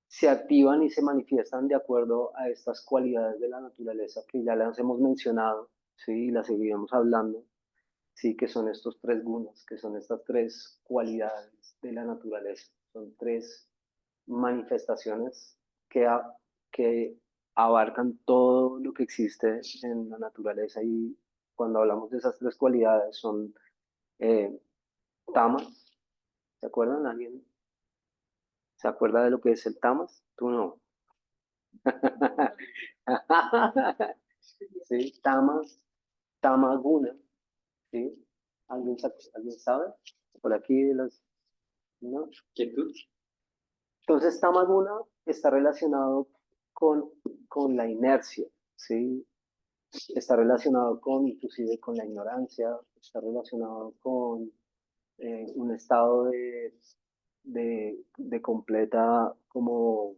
se activan y se manifiestan de acuerdo a estas cualidades de la naturaleza que ya las hemos mencionado, ¿sí? Y las seguiremos hablando, ¿sí? Que son estos 3 gunas, que son estas 3 cualidades de la naturaleza. Son 3 manifestaciones que abarcan todo lo que existe en la naturaleza cuando hablamos de esas tres cualidades son tamas. ¿Se acuerdan? ¿Alguien se acuerda de lo que es el tamas? Tú no. Sí, tamas, tamaguna, ¿sí? ¿Alguien sabe? Por aquí de las, ¿no? Quietud. Entonces, tamaguna está relacionado con, con la inercia, ¿sí? Está relacionado con, inclusive, con la ignorancia, está relacionado con un estado de completa como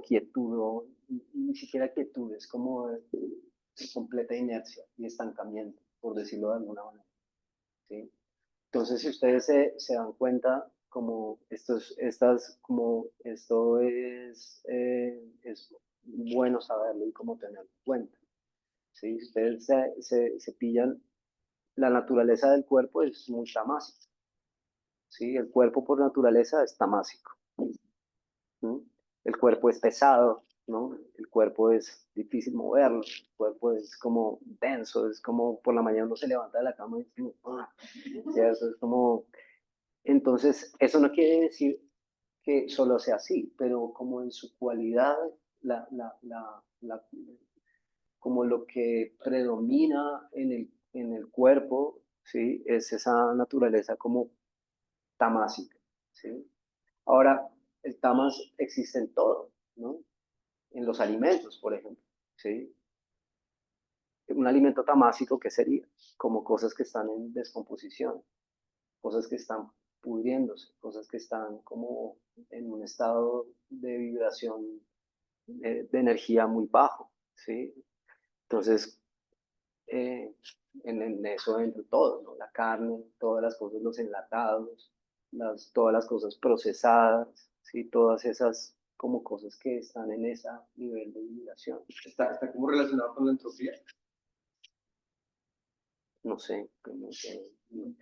quietud, o ni siquiera quietud, es como completa inercia y estancamiento, por decirlo de alguna manera, ¿sí? Entonces, si ustedes se dan cuenta, como como esto es bueno saberlo y como tenerlo en cuenta, ¿sí? Si ustedes se pillan, la naturaleza del cuerpo es muy tamásica, ¿sí? El cuerpo por naturaleza es tamásico, ¿no? El cuerpo es pesado, ¿no? El cuerpo es difícil moverlo, el cuerpo es como denso, es como por la mañana uno se levanta de la cama y es como, ¿cierto? Es como, entonces, eso no quiere decir que solo sea así, pero como en su cualidad, la, como lo que predomina en el cuerpo, ¿sí? Es esa naturaleza como tamásica, ¿sí? Ahora, el tamas existe en todo, ¿no? En los alimentos, por ejemplo, ¿sí? Un alimento tamásico, ¿qué sería? Como cosas que están en descomposición, cosas que están pudriéndose, cosas que están como en un estado de vibración de energía muy bajo, ¿sí? Entonces, eh, en eso entra todo, ¿no? La carne, todas las cosas, los enlatados, todas las cosas procesadas, ¿sí? Todas esas como cosas que están en ese nivel de vibración. Está como relacionado con la entropía. No sé, como que, no.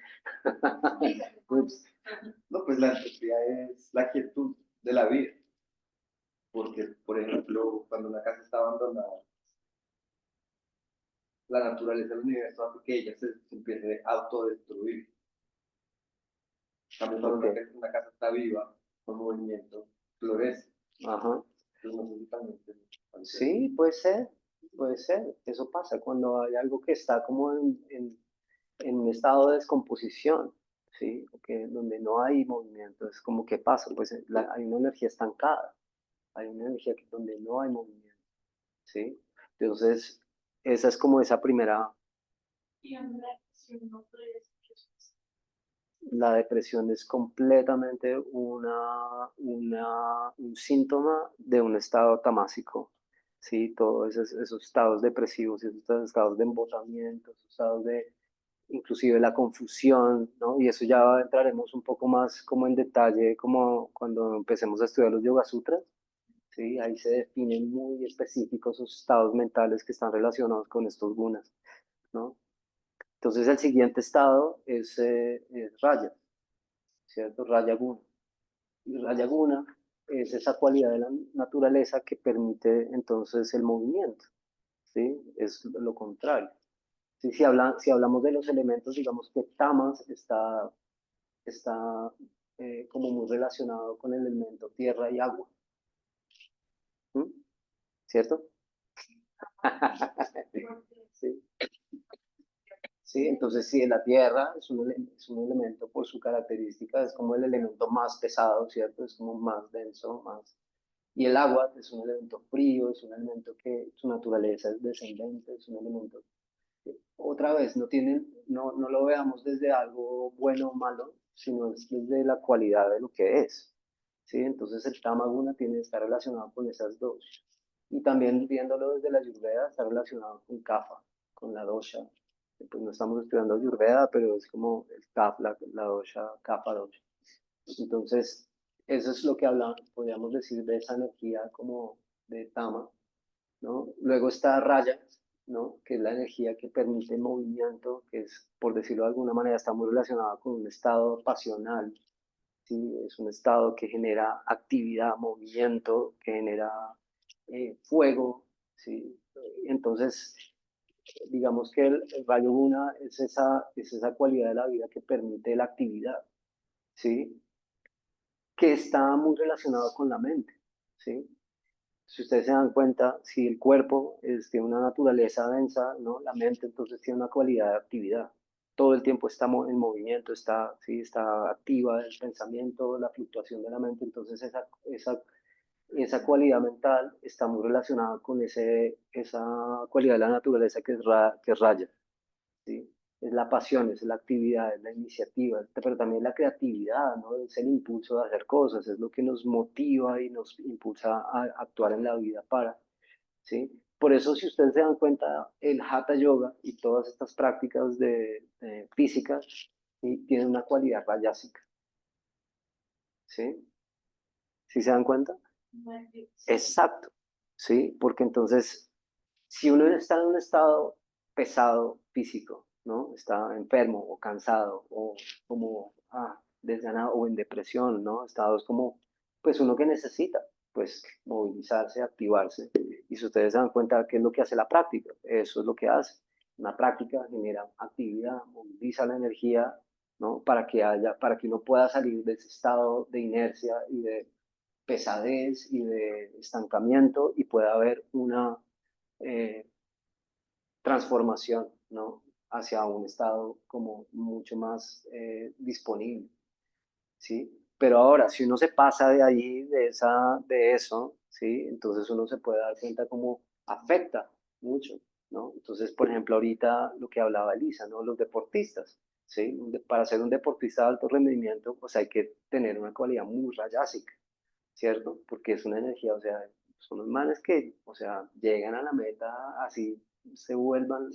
Pues, no, pues la entropía es la quietud de la vida. Porque, por ejemplo, cuando una casa está abandonada, la naturaleza del universo hace que ella se empiece a autodestruir. También cuando Ok. una casa está viva, con movimiento, florece. Ajá. Entonces, no sé si también Sí, puede ser. Eso pasa cuando hay algo que está como en un estado de descomposición, ¿sí? Donde no hay movimiento, es como que pasa, pues hay una energía estancada, hay una energía donde no hay movimiento, ¿sí? Entonces, esa es como esa primera, la depresión es completamente un síntoma de un estado tamásico, ¿sí? Todos esos estados depresivos, esos estados de embotamiento, esos estados de inclusive la confusión, ¿no? Y eso ya entraremos un poco más como en detalle, como cuando empecemos a estudiar los Yoga Sutras, ¿sí? Ahí se definen muy específicos esos estados mentales que están relacionados con estos gunas, ¿no? Entonces el siguiente estado es Raya, ¿cierto? Raya Guna. Y Raya Guna es esa cualidad de la naturaleza que permite entonces el movimiento, ¿sí? Es lo contrario. Sí, si hablamos de los elementos, digamos que Tamas está como muy relacionado con el elemento tierra y agua, ¿m? ¿Cierto? Sí, sí, entonces sí, la tierra es un elemento por su característica, es como el elemento más pesado, ¿cierto? Es como más denso, más... Y el agua es un elemento frío, es un elemento que su naturaleza es descendente, es un elemento que, otra vez, no lo veamos desde algo bueno o malo, sino es desde la cualidad de lo que es. ¿Sí? Entonces el tamaguna tiene que estar relacionado con esas dos. Y también viéndolo desde la Ayurveda, está relacionado con Kapha, con la dosha. Pues no estamos estudiando Ayurveda, pero es como el Kapha, la dosha, Kapha dosha. Entonces, eso es lo que hablamos, podríamos decir, de esa energía como de Tama, ¿no? Luego está Raya, ¿no? Que es la energía que permite movimiento, que es, por decirlo de alguna manera, está muy relacionada con un estado pasional, ¿sí? Es un estado que genera actividad, movimiento, que genera fuego, ¿sí? Entonces, digamos que el rayo Guna es esa cualidad de la vida que permite la actividad, ¿sí? Que está muy relacionado con la mente, ¿sí? Si ustedes se dan cuenta, si el cuerpo tiene una naturaleza densa, ¿no? La mente entonces tiene una cualidad de actividad. Todo el tiempo está en movimiento, ¿sí? Está activa el pensamiento, la fluctuación de la mente. Entonces esa cualidad mental está muy relacionada con esa cualidad de la naturaleza que es raya, ¿sí? Es la pasión, es la actividad, es la iniciativa, pero también la creatividad, ¿no? Es el impulso de hacer cosas, es lo que nos motiva y nos impulsa a actuar en la vida ¿sí? Por eso, si ustedes se dan cuenta, el Hatha Yoga y todas estas prácticas de físicas, ¿sí? Tienen una cualidad rayásica, ¿sí? ¿Sí se dan cuenta? Exacto, ¿sí? Porque entonces, si uno está en un estado pesado físico, ¿no? Está enfermo o cansado o como desganado o en depresión, ¿no? Estados como, pues uno que necesita, pues movilizarse, activarse. Y si ustedes se dan cuenta, ¿qué es lo que hace la práctica? Eso es lo que hace. Una práctica genera actividad, moviliza la energía, ¿no? Para que uno pueda salir de ese estado de inercia y de pesadez y de estancamiento y pueda haber una eh, transformación, ¿no? Hacia un estado como mucho más disponible, ¿sí? Pero ahora, si uno se pasa de ahí, de eso, ¿sí? Entonces uno se puede dar cuenta cómo afecta mucho, ¿no? Entonces, por ejemplo, ahorita lo que hablaba Elisa, ¿no? Los deportistas, ¿sí? Para ser un deportista de alto rendimiento, pues hay que tener una cualidad muy rayásica, ¿cierto? Porque es una energía, o sea, son los manes que, o sea, llegan a la meta así, se vuelvan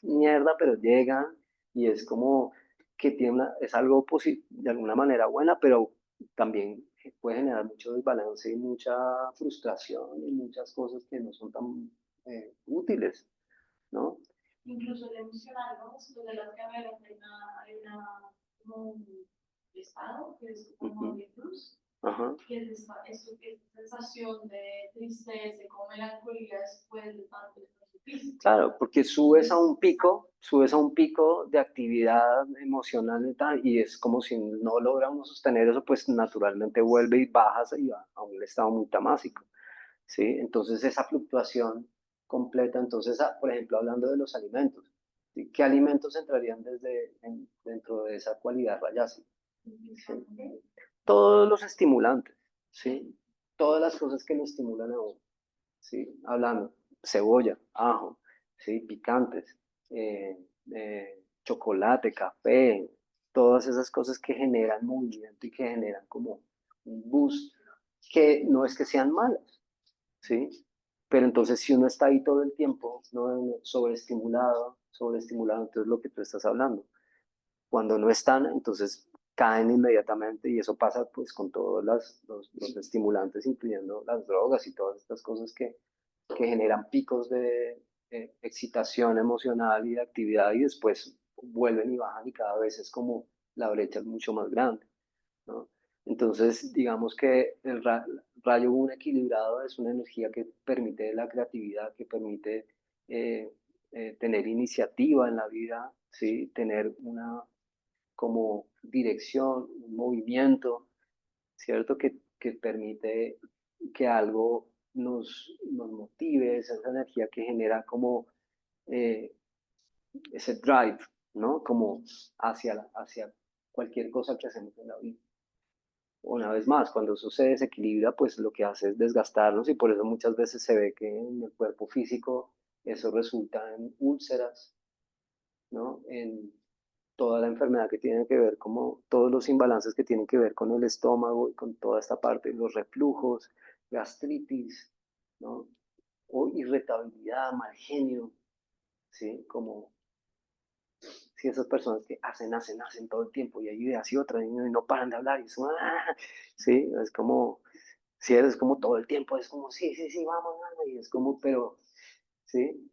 mierda, pero llegan y es como que es algo de alguna manera buena, pero también puede generar mucho desbalance y mucha frustración y muchas cosas que no son tan útiles, ¿no? Incluso el emocional, ¿no? Después de las carreras hay una como un estado que es como Ujú. de cruz, Ajá. que es esa sensación de tristeza, como melancolía después de tanto esfuerzo físico. Claro, porque subes a un pico de actividad emocional y tal, y es como si no logra uno sostener eso, pues naturalmente vuelve y bajas y a un estado muy tamásico, ¿sí? Entonces esa fluctuación completa, entonces, por ejemplo, hablando de los alimentos, ¿sí? ¿Qué alimentos entrarían dentro de esa cualidad rayásica? ¿Sí? Todos los estimulantes, ¿sí? Todas las cosas que lo estimulan a uno, ¿sí? Hablando, cebolla, ajo, ¿sí? Picantes, eh, chocolate, café, todas esas cosas que generan movimiento y que generan como un boost, que no es que sean malas, ¿sí? Pero entonces si uno está ahí todo el tiempo, ¿no? Sobreestimulado, entonces lo que tú estás hablando, cuando no están, entonces caen inmediatamente y eso pasa pues con todos los estimulantes, incluyendo las drogas y todas estas cosas que generan picos de excitación emocional y de actividad y después vuelven y bajan y cada vez es como la brecha es mucho más grande, ¿no? Entonces, digamos que el rayo un equilibrado es una energía que permite la creatividad, que permite eh, tener iniciativa en la vida, ¿sí? Tener una como dirección, un movimiento, ¿cierto? Que permite que algo nos motive, esa energía que genera como eh, ese drive, ¿no? Como hacia cualquier cosa que hacemos en la vida. Una vez más, cuando eso se desequilibra, pues lo que hace es desgastarnos y por eso muchas veces se ve que en el cuerpo físico eso resulta en úlceras, ¿no? En toda la enfermedad que tiene que ver, como todos los imbalances que tienen que ver con el estómago y con toda esta parte, los reflujos, gastritis, ¿no? O irritabilidad, mal genio, ¿sí? Como si esas personas que hacen todo el tiempo y hay ideas y otras y no paran de hablar y eso, sí, es como, sí, es como todo el tiempo, es como, sí, sí, sí, vamos, vamos, y es como, pero, sí,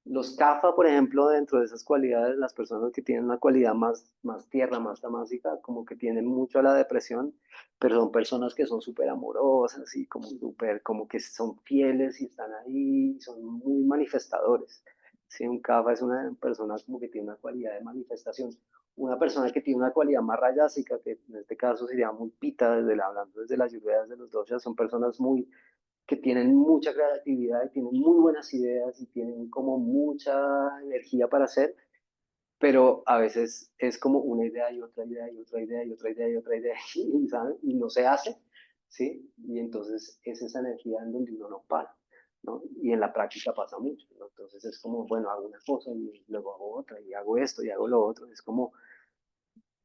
los CAFA, por ejemplo, dentro de esas cualidades, las personas que tienen una cualidad más tierra, más tamásica, como que tienen mucho a la depresión, pero son personas que son súper amorosas y como súper, como que son fieles y están ahí, son muy manifestadores. ¿sí? Un Kapha es una persona como que tiene una cualidad de manifestación. Una persona que tiene una cualidad más rayásica, que en este caso sería muy pita, hablando desde las ayurvedas de los doshas, son personas muy que tienen mucha creatividad y tienen muy buenas ideas y tienen como mucha energía para hacer, pero a veces es como una idea y otra idea y otra idea y otra idea y otra idea y, ¿saben? Y no se hace, ¿sí? Y entonces es esa energía en donde uno no para, ¿no? Y en la práctica pasa mucho, ¿no? Entonces es como, bueno, hago una cosa y luego hago otra y hago esto y hago lo otro, es como,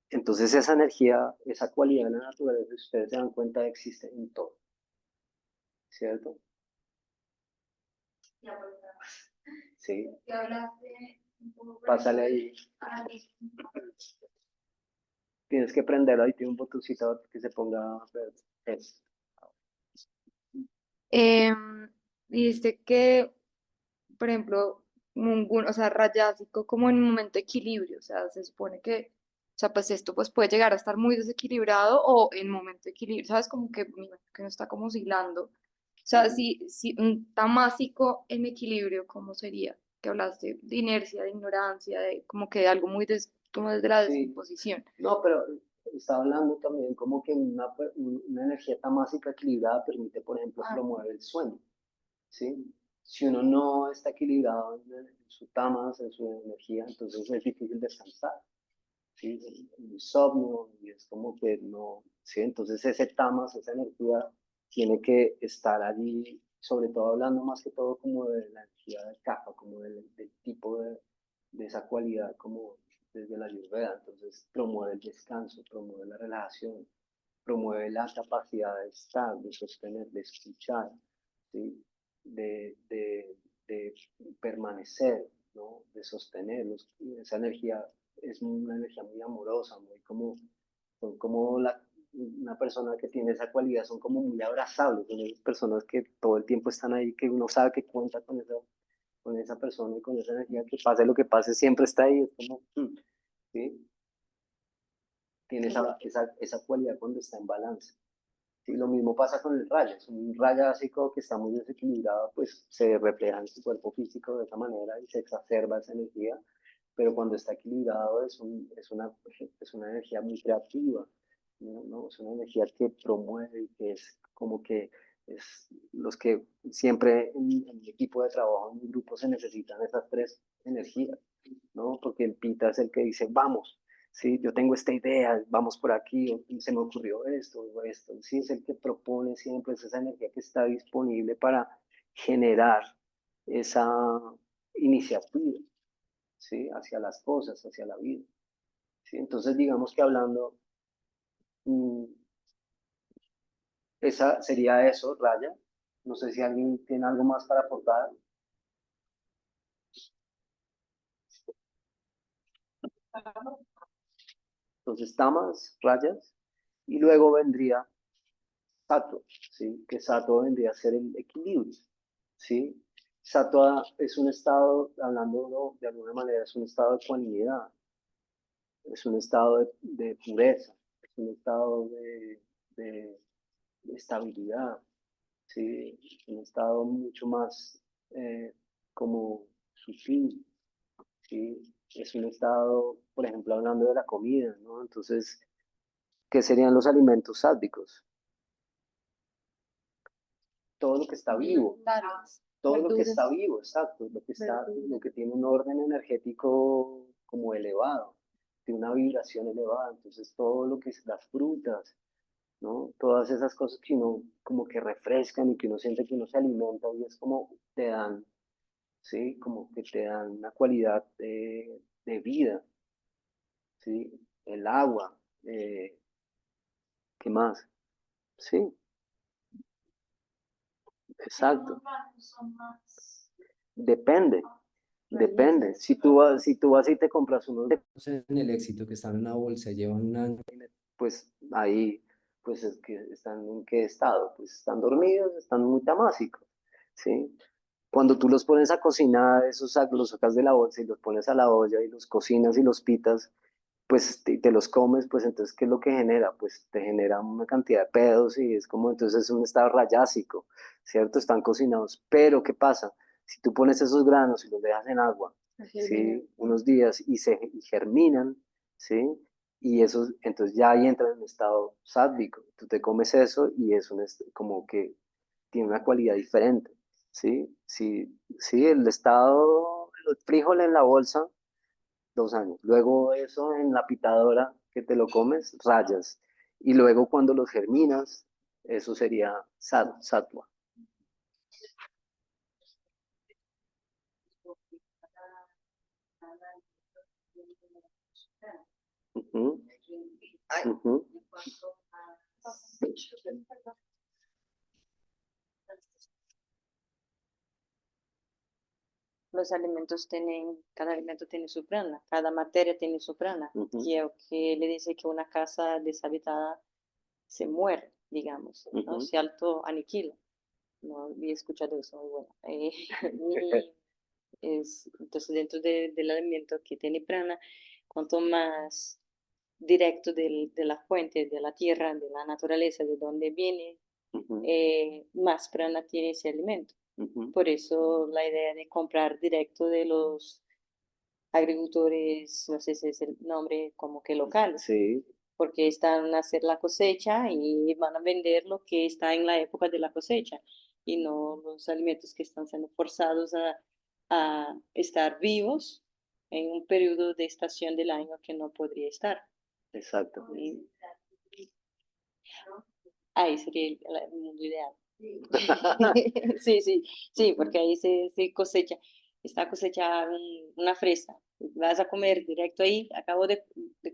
entonces esa energía, esa cualidad de la naturaleza, ustedes se dan cuenta, existe en todo, ¿cierto? Ya, pues, Sí, que hablaste un poco por pásale ejemplo, ahí. ah, Tienes que prenderlo, ahí tiene un botoncito que se ponga verde. Es. Dijiste que, por ejemplo, o sea, rayásico como en un momento de equilibrio, o sea, se supone que, o sea, pues esto pues puede llegar a estar muy desequilibrado o en momento de equilibrio, ¿sabes? Como que, que no está como oscilando. O sea, si un tamásico en equilibrio, ¿cómo sería? Que hablaste de inercia, de ignorancia, de como que algo muy como desde la Sí, descomposición. no, pero está hablando también como que una energía tamásica equilibrada permite, por ejemplo, Ah, promover el sueño, ¿sí? Si uno no está equilibrado en su tamas, en su energía, entonces es difícil descansar, ¿sí? El insomnio, y es como que no, ¿sí? Entonces ese tamas, esa energía, tiene que estar allí, sobre todo hablando más que todo como de la energía del kapha, como del tipo de esa cualidad, como desde la Ayurveda. Entonces promueve el descanso, promueve la relajación, promueve la capacidad de estar, de sostener, de escuchar, ¿sí? De permanecer, ¿no? De sostener. Esa energía es una energía muy amorosa, muy como, son como una persona que tiene esa cualidad, son como muy abrazables, son esas personas que todo el tiempo están ahí, que uno sabe que cuenta con esa persona y con esa energía, que pase lo que pase, siempre está ahí, es como, ¿sí? Tiene esa cualidad cuando está en balance. Y lo mismo pasa con el raya, es un raya básico que está muy desequilibrado, pues se refleja en su cuerpo físico de esa manera y se exacerba esa energía, pero cuando está equilibrado es una energía muy creativa, ¿no? ¿No? Es una energía que promueve y que es como que es los que siempre en mi equipo de trabajo, en mi grupo se necesitan esas tres energías, ¿no? Porque el pita es el que dice, vamos, sí, yo tengo esta idea, vamos por aquí, o se me ocurrió esto o esto, sí, es el que propone siempre, es esa energía que está disponible para generar esa iniciativa, sí, hacia las cosas, hacia la vida, sí, entonces digamos que hablando, mm, esa sería eso, Raya, no sé si alguien tiene algo más para aportar, entonces tamas, rayas, y luego vendría Sato, ¿sí? Que Sato vendría a ser el equilibrio, ¿sí? Sato es un estado, hablando de alguna manera, es un estado de ecuanimidad, es un estado de pureza, es un estado de estabilidad, ¿sí? Es un estado mucho más como sutil, ¿sí? Es un estado, por ejemplo, hablando de la comida, ¿no? Entonces, ¿qué serían los alimentos sádicos? Todo lo que está vivo, Vegetales, todo lo que verduras, está vivo, exacto, lo que tiene un orden energético como elevado, tiene una vibración elevada, entonces todo lo que es las frutas, ¿no? Todas esas cosas que uno como que refrescan y que uno siente que uno se alimenta y es como te dan, ¿sí? Como que te dan una cualidad de vida, ¿sí? El agua, ¿qué más? Sí, exacto. son más Depende. Magnesium. Depende. Si tú vas y te compras unos En el éxito que están en una bolsa, llevan un año. pues ahí, pues es que están en qué estado, pues están dormidos, están muy tamásicos, ¿sí? Cuando tú los pones a cocinar, los sacas de la bolsa y los pones a la olla y los cocinas y los pitas, pues te los comes, pues entonces, ¿qué es lo que genera? Pues te genera una cantidad de pedos y es como, entonces es un estado rayásico, ¿cierto? Están cocinados, pero ¿qué pasa? Si tú pones esos granos y los dejas en agua, ¿sí? Unos días y germinan, ¿sí? Y eso, entonces ya ahí entra en un estado sádvico. Tú te comes eso y es como que tiene una cualidad diferente, ¿sí? Sí, el estado, el frijol en la bolsa, 2 años. Luego eso en la pitadora que te lo comes, rayas. Y luego cuando los germinas, eso sería sattva. Ujú, ujú. Los alimentos tienen, cada alimento tiene su prana, cada materia tiene su prana, Ujú. que es lo que le dice que una casa deshabitada se muere, digamos, ¿no? Ujú. Se aniquila. No había escuchado eso, muy bueno. Entonces, dentro del alimento que tiene prana, cuanto más directo de la fuente, de la tierra, de la naturaleza, de donde viene, Ujú, más prana tiene ese alimento. ujú. Por eso la idea de comprar directo de los agricultores, no sé si es el nombre como que locales, Sí, porque están a hacer la cosecha y van a vender lo que está en la época de la cosecha y no los alimentos que están siendo forzados a estar vivos en un periodo de estación del año que no podría estar. exacto. Y ahí sería el mundo ideal. Sí, sí, sí, porque ahí se cosecha, está cosechada una fresa. Vas a comer directo ahí, acabo de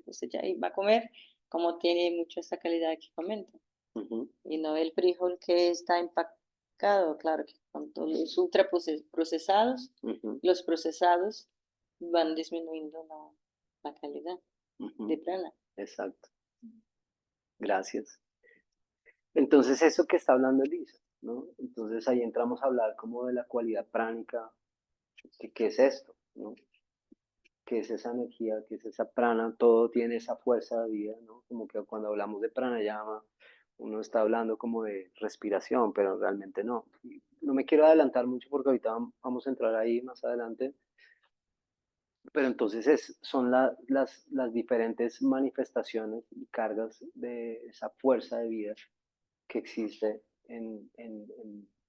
cosechar y va a comer como tiene mucho esa calidad que comenta. Ujú, Y no el frijol que está empacado, claro que cuando los ultraprocesados, ujú, los procesados van disminuyendo la calidad ujú. de plana. Exacto. Gracias. Entonces, eso que está hablando Elisa, ¿no? Entonces ahí entramos a hablar como de la cualidad pránica, que qué es esto, ¿no? ¿Qué es esa energía? ¿Qué es esa prana? Todo tiene esa fuerza de vida, ¿no? Como que cuando hablamos de pranayama, uno está hablando como de respiración, pero realmente no. Y no me quiero adelantar mucho porque ahorita vamos a entrar ahí más adelante, pero entonces son las diferentes manifestaciones y cargas de esa fuerza de vida que existe en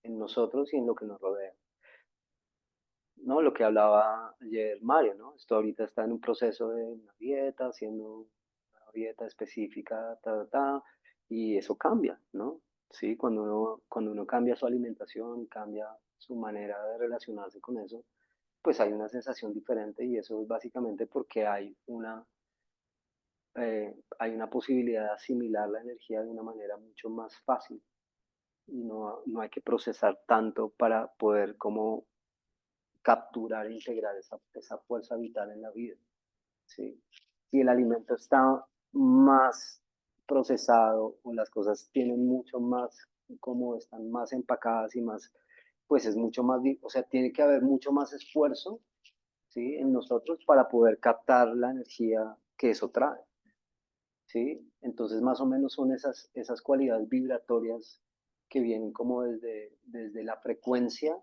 nosotros y en lo que nos rodea. ¿No? Lo que hablaba ayer Mario, ¿no? Esto ahorita está en un proceso de una dieta, haciendo una dieta específica, y eso cambia, ¿no? Sí, cuando uno cambia su alimentación, cambia su manera de relacionarse con eso, pues hay una sensación diferente y eso es básicamente porque hay una posibilidad de asimilar la energía de una manera mucho más fácil y no hay que procesar tanto para poder como capturar e integrar esa fuerza vital en la vida, ¿sí? Si el alimento está más procesado o las cosas tienen mucho más, como están más empacadas y más, pues es mucho más, o sea, tiene que haber mucho más esfuerzo, ¿sí? En nosotros para poder captar la energía que eso trae, ¿sí? Entonces, más o menos son esas cualidades vibratorias que vienen como desde la frecuencia,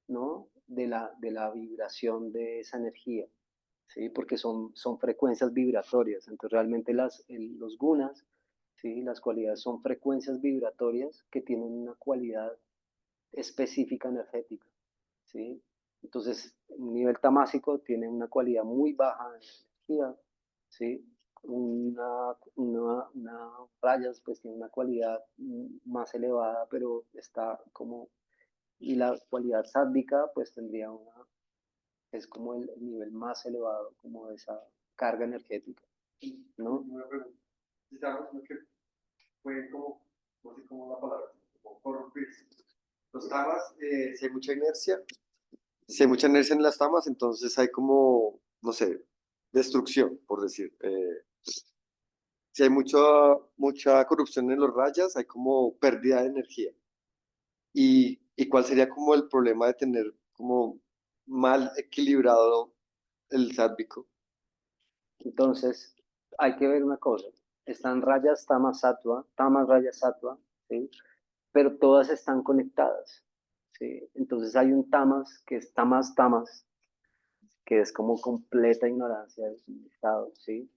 ¿no? De la vibración de esa energía, ¿sí? Porque son frecuencias vibratorias. Entonces, realmente los gunas, ¿sí? Las cualidades son frecuencias vibratorias que tienen una cualidad específica energética, ¿sí? Entonces, un nivel tamásico tiene una cualidad muy baja de energía, ¿sí? Una rayas pues tiene una cualidad más elevada, pero está como, y la cualidad sádvica pues es como el nivel más elevado como de esa carga energética, ¿no? Una pregunta. Digamos lo que fue como, no sé cómo la palabra, como corrompirse. Los tamas, si hay mucha inercia en las tamas, entonces hay como, no sé, destrucción, por decir. Si hay mucha corrupción en los rayas, hay como pérdida de energía. ¿Y cuál sería como el problema de tener como mal equilibrado el sádvico? Entonces, hay que ver una cosa, están rayas tamas, rayas, sattva, ¿sí? Pero todas están conectadas, ¿sí? Entonces hay un tamas que es tamas tamas, que es como completa ignorancia del estado, ¿sí?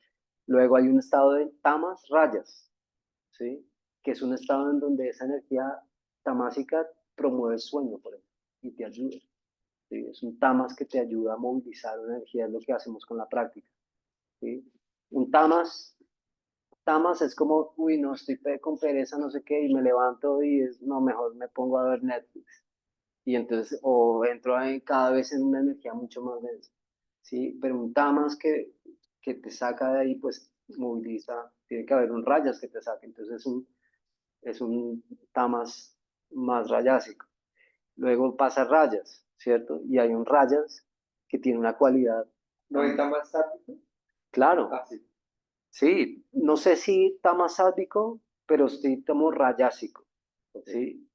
Luego hay un estado de tamas rayas, ¿sí? Que es un estado en donde esa energía tamásica promueve el sueño, por ejemplo, y te ayuda. ¿Sí? Es un tamas que te ayuda a movilizar una energía, es lo que hacemos con la práctica. ¿Sí? Un tamas es como, uy, no, estoy con pereza, no sé qué, y me levanto y es, no, mejor me pongo a ver Netflix. Y entonces, o entro ahí cada vez en una energía mucho más densa. ¿Sí? Pero un tamas que te saca de ahí, pues moviliza, tiene que haber un rayas que te saque, entonces es un tamas más rayásico. Luego pasa rayas, ¿cierto? Y hay un rayas que tiene una cualidad. ¿No hay tamas sádico? Claro, Ah, sí. sí, no sé si tamas sádico, pero sí tomo rayásico, ¿sí?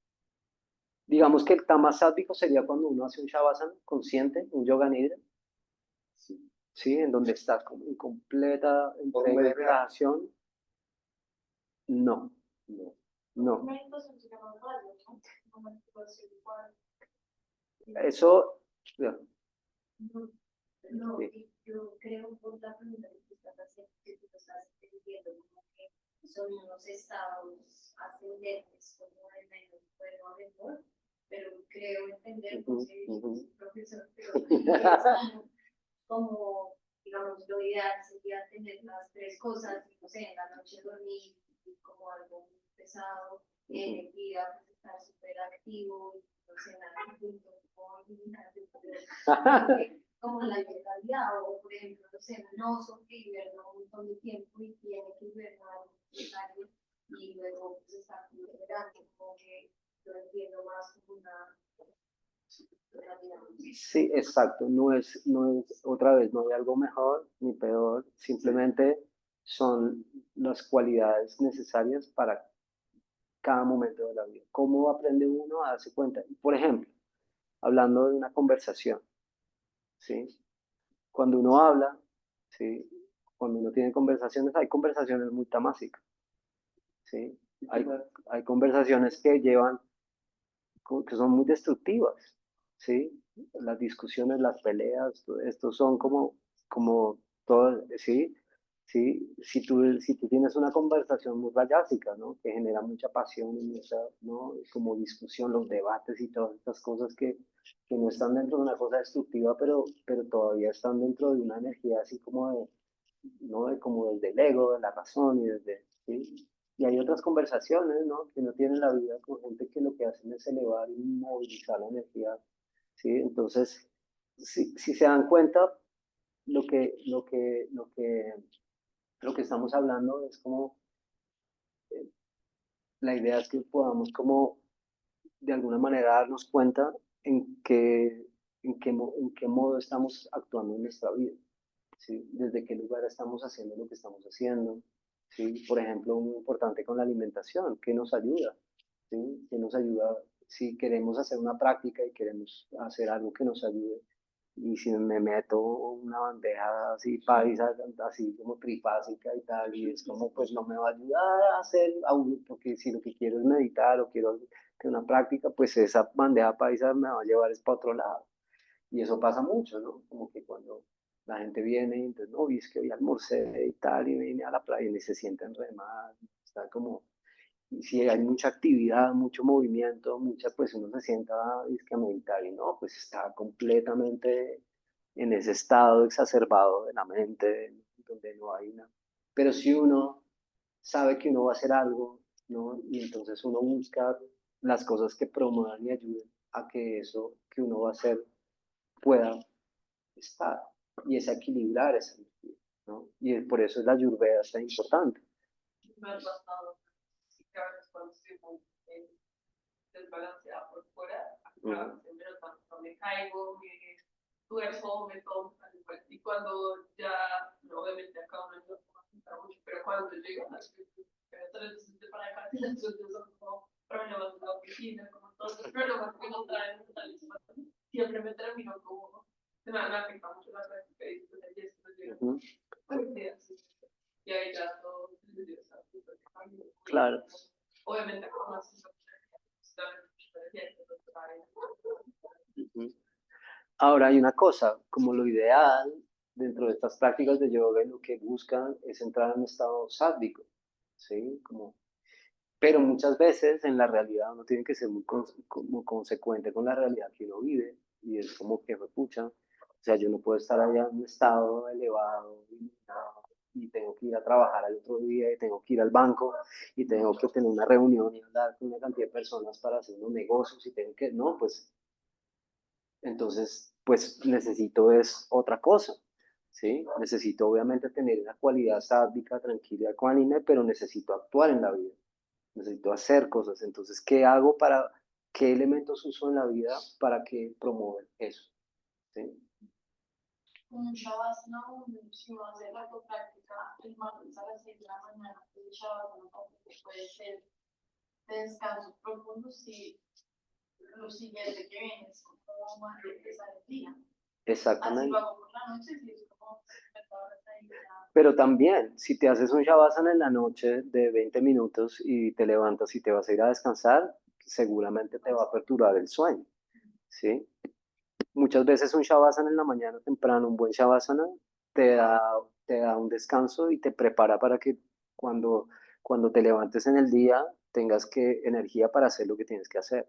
Digamos que el tamas sádico sería cuando uno hace un shavasana consciente, un yoga nidra, ¿sí? En donde estás como en completa entrega y relajación. No, no. Meditación se llama rayos, ¿no? Como meditación igual. Eso, ya, No, no, sí. yo creo por la pregunta que tú estás haciendo, que tú estás entendiendo como que son unos estados ascendentes, como el menos bueno o mejor, pero creo entender, no sé, yo soy profesor, pero es como, digamos, lo ideal sería tener las tres cosas, no sé, en la noche dormir, y como algo muy pesado, y en el día pues, estar súper activo, y no sé, nada, punto, como eliminar como la ilegalidad, o por ejemplo, no sé, un oso que hiberna un montón de tiempo y tiene que hibernar necesario y luego pues está liberando, como que yo entiendo más como una Sí, exacto. No es, otra vez, no hay algo mejor ni peor. Simplemente son las cualidades necesarias para cada momento de la vida. ¿Cómo aprende uno a darse cuenta? Por ejemplo, hablando de una conversación, ¿sí? Cuando uno habla, ¿sí? Cuando uno tiene conversaciones, hay conversaciones muy tamásicas, ¿sí? Hay conversaciones que llevan, que son muy destructivas, ¿sí? Las discusiones, las peleas, todo esto son como todo, ¿sí? ¿Sí? Si tú tienes una conversación muy rayásica, ¿no? Que genera mucha pasión y mucha, ¿no? Como discusión, los debates y todas estas cosas que no están dentro de una cosa destructiva, pero todavía están dentro de una energía así como de, ¿no? Como desde el ego, de la razón y desde, ¿sí? Y hay otras conversaciones, ¿no? Que no tienen la vida con gente que lo que hacen es elevar y movilizar la energía, ¿sí? Entonces, si se dan cuenta, lo que estamos hablando es como, la idea es que podamos como, de alguna manera, darnos cuenta en qué modo estamos actuando en nuestra vida, ¿sí? Desde qué lugar estamos haciendo lo que estamos haciendo, ¿sí? Por ejemplo, muy importante con la alimentación, ¿qué nos ayuda? ¿Sí? ¿Qué nos ayuda si queremos hacer una práctica y queremos hacer algo que nos ayude? Y si me meto una bandeja así paisa, así como trifásica y tal, y es como, pues no me va a ayudar a hacer, porque si lo que quiero es meditar o quiero hacer una práctica, pues esa bandeja paisa me va a llevar es para otro lado. Y eso pasa mucho, ¿no? Como que cuando la gente viene y entonces, no, y es que hoy almorcé y tal, y vine a la playa y se sienten re mal, está como, y si hay mucha actividad, mucho movimiento, pues uno se sienta dizque, a meditar y no, pues está completamente en ese estado exacerbado de la mente, donde no hay nada. Pero si uno sabe que uno va a hacer algo, ¿no? Y entonces uno busca las cosas que promuevan y ayuden a que eso que uno va a hacer pueda estar y es equilibrar esa energía, ¿no? Y por eso la Ayurveda es tan importante. Me ha pasado que a veces cuando estoy muy desbalanceada por fuera, acá siempre tanto me caigo, me tuerzo, me tomo, y cuando ya, no, obviamente acá uno no puede mucho, pero cuando llego a las veces de para acá, entonces son como problemas de la oficina, como todos los problemas que no traen, siempre me termino como, se me afecta mucho la práctica y después de esto llego, y ahí ya todo Claro. obviamente como más Ahora hay una cosa, como lo ideal dentro de estas prácticas de yoga, lo que buscan es entrar en un estado sádvico, ¿sí? Pero muchas veces en la realidad uno tiene que ser muy como consecuente con la realidad que uno vive y es como que pucha, o sea, yo no puedo estar allá en un estado elevado, iluminado, y tengo que ir a trabajar al otro día y tengo que ir al banco y tengo que tener una reunión y hablar con una cantidad de personas para hacer unos negocios y tengo que, no, pues entonces, pues necesito es otra cosa, ¿sí? Necesito obviamente tener una cualidad sádvica, tranquila, ecuánime, pero necesito actuar en la vida, necesito hacer cosas. Entonces, ¿qué hago para, qué elementos uso en la vida para que promuevan eso? ¿Sí? Un shavasana o un shivasana hacer la práctica el martes a las 6 de la mañana, el shavasana puede ser de descanso profundo si lo siguiente que viene es como más de empezar el día. Así Exactamente. lo hago por la noche, si es como Pero también, si te haces un shavasana en la noche de 20 minutos y te levantas y te vas a ir a descansar, seguramente te va a perturbar el sueño, ¿sí? Muchas veces un shavasana en la mañana temprano, un buen shavasana, te da, te da un descanso y te prepara para que cuando, cuando te levantes en el día tengas que, energía para hacer lo que tienes que hacer.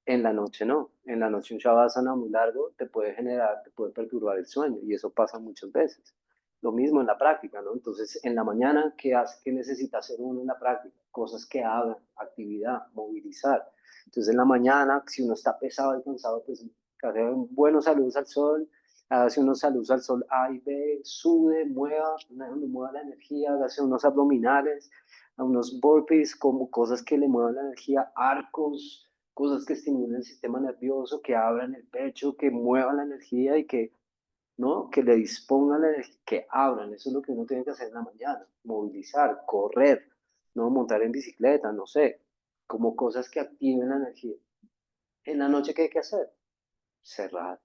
En la noche no. En la noche un shavasana muy largo te puede generar, te puede perturbar el sueño y eso pasa muchas veces. Lo mismo en la práctica, ¿no? Entonces, en la mañana, ¿qué hace, qué necesita hacer uno en la práctica? Cosas que hagan, actividad, movilizar. Entonces, en la mañana, si uno está pesado y cansado, pues hace buenos saludos al sol, hace unos saludos al sol A y B, sube, mueva la energía, hace unos abdominales, unos burpees, como cosas que le muevan la energía, arcos, cosas que estimulen el sistema nervioso, que abran el pecho, que muevan la energía y que, ¿no? Que le dispongan la energía, que abran. Eso es lo que uno tiene que hacer en la mañana, movilizar, correr, ¿no? Montar en bicicleta, no sé, como cosas que activen la energía. En la noche, ¿qué hay que hacer? Cerrar,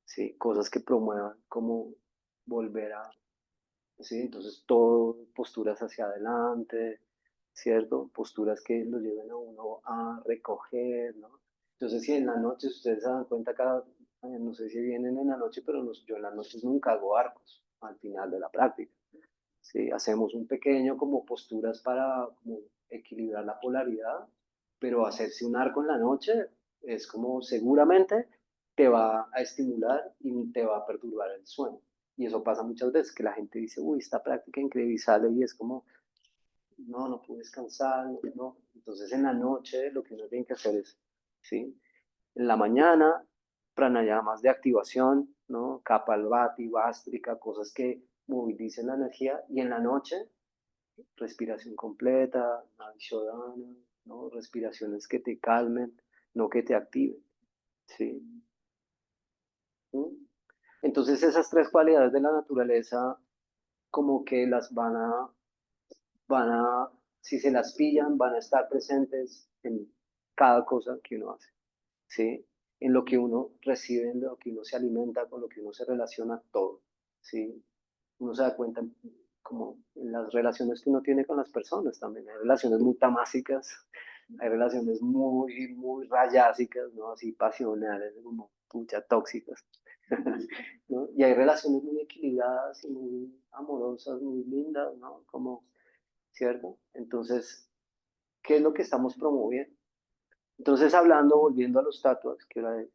¿sí? Cosas que promuevan como volver a, ¿sí? Entonces, todo, posturas hacia adelante, ¿cierto? Posturas que lo lleven a uno a recoger, ¿no? Entonces, si en la noche, si ustedes se dan cuenta, no sé si vienen en la noche, pero yo en las noches nunca hago arcos al final de la práctica, ¿sí? Hacemos un pequeño como posturas para como equilibrar la polaridad, pero hacerse un arco en la noche es como seguramente te va a estimular y te va a perturbar el sueño. Y eso pasa muchas veces, que la gente dice, uy, esta práctica increíble y sale y es como, no, no pude descansar, no. Entonces en la noche lo que uno tiene que hacer es, ¿sí? En la mañana, pranayamas de activación, ¿no? Kapalbhati, Vastrika, cosas que movilicen la energía. Y en la noche, respiración completa, Nadi, ¿no? Respiraciones que te calmen, no que te activen, ¿sí? ¿Mm? Entonces esas tres cualidades de la naturaleza como que van a, si se las pillan, van a estar presentes en cada cosa que uno hace, ¿sí? En lo que uno recibe, en lo que uno se alimenta, con lo que uno se relaciona, todo, ¿sí? Uno se da cuenta como en las relaciones que uno tiene con las personas también. Hay relaciones muy tamásicas, hay relaciones muy, muy rayásicas, ¿no? Así pasionales, como pucha, tóxicas. ¿No? Y hay relaciones muy equilibradas y muy amorosas, muy lindas, ¿no? Como, ¿cierto? Entonces, ¿qué es lo que estamos promoviendo? Entonces, hablando, volviendo a los tatuajes, que era de,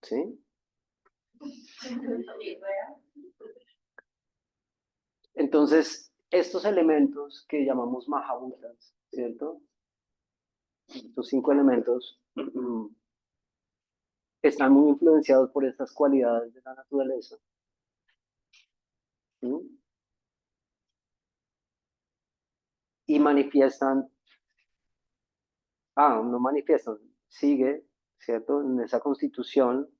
¿sí? Entonces, estos elementos que llamamos Mahabhutas, ¿cierto? Estos 5 elementos están muy influenciados por estas cualidades de la naturaleza. ¿Sí? Y manifiestan, no manifiestan, sigue, ¿cierto? En esa constitución,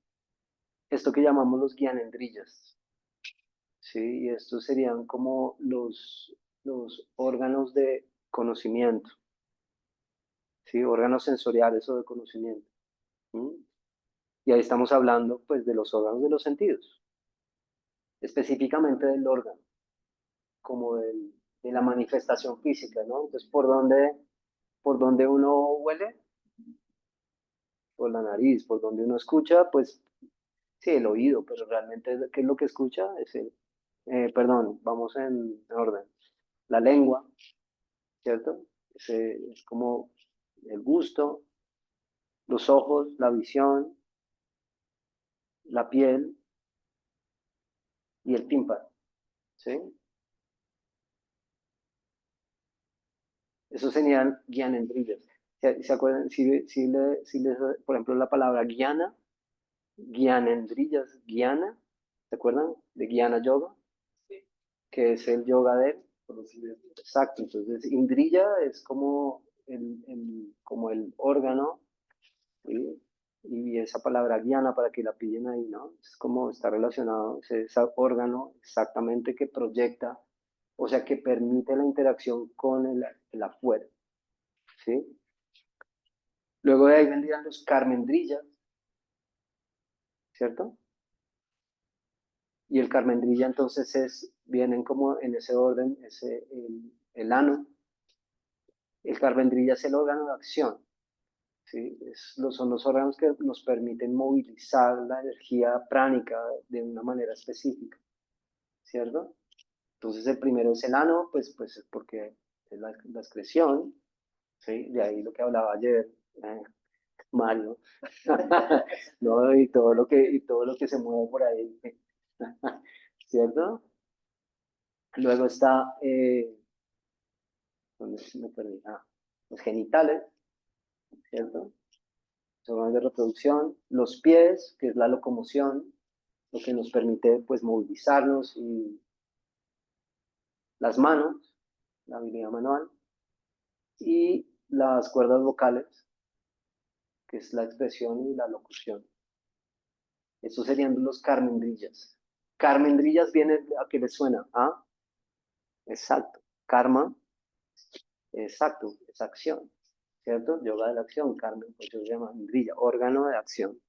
esto que llamamos los gyanendriyas, ¿sí? Y estos serían como los órganos de conocimiento, ¿sí? Órganos sensoriales o de conocimiento. ¿Sí? Y ahí estamos hablando, pues, de los órganos de los sentidos, específicamente del órgano, como de la manifestación física, ¿no? Entonces, por dónde uno huele? por la nariz, por donde uno escucha, pues sí, el oído, pero realmente, ¿qué es lo que escucha? Es perdón, vamos en orden. La lengua, ¿cierto? Es como el gusto, los ojos, la visión, la piel y el tímpano, ¿sí? Eso serían guianendrillas. ¿Se acuerdan? Por ejemplo, la palabra guiana, guianendrillas, guiana, ¿se acuerdan? De guiana yoga, que es el yoga de... Exacto, entonces indrilla es como como el órgano, ¿sí? Y esa palabra guiana, para que la pillen ahí, ¿no? Es como está relacionado, es ese órgano exactamente que proyecta, o sea, que permite la interacción con el afuera, ¿sí? Luego de ahí vendrían los carmendrillas, ¿cierto? Y el carmendrilla entonces vienen como en ese orden, el ano. El carmendrilla es el órgano de acción, ¿sí? Son los órganos que nos permiten movilizar la energía pránica de una manera específica, ¿cierto? Entonces el primero es el ano, pues es porque es la excreción, ¿sí? De ahí lo que hablaba ayer, Mario, ¿no? Y todo lo que se mueve por ahí, ¿cierto? Luego está, ¿dónde se me perdí? Los genitales, ¿cierto? Los órganos de reproducción, los pies, que es la locomoción, lo que nos permite pues movilizarnos, y las manos, la habilidad manual, y las cuerdas vocales, que es la expresión y la locución. Estos serían los carmendrillas. Carmendrillas viene a qué les suena, exacto, karma, exacto, es acción, ¿cierto? Yoga de la acción, Carmen, pues se llama indrilla, órgano de acción.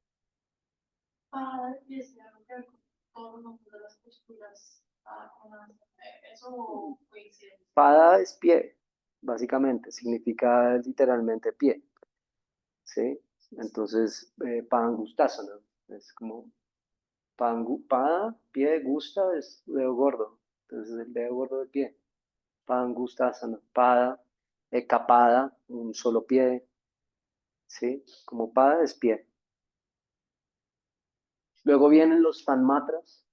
Pada es pie, básicamente, significa literalmente pie, ¿sí? Entonces, Padangustasana, es como pada, pie, gusta, es dedo gordo, entonces el dedo gordo del pie. Padangustasana, pada, capada, un solo pie, ¿sí? Como pada es pie. Luego vienen los tanmatras,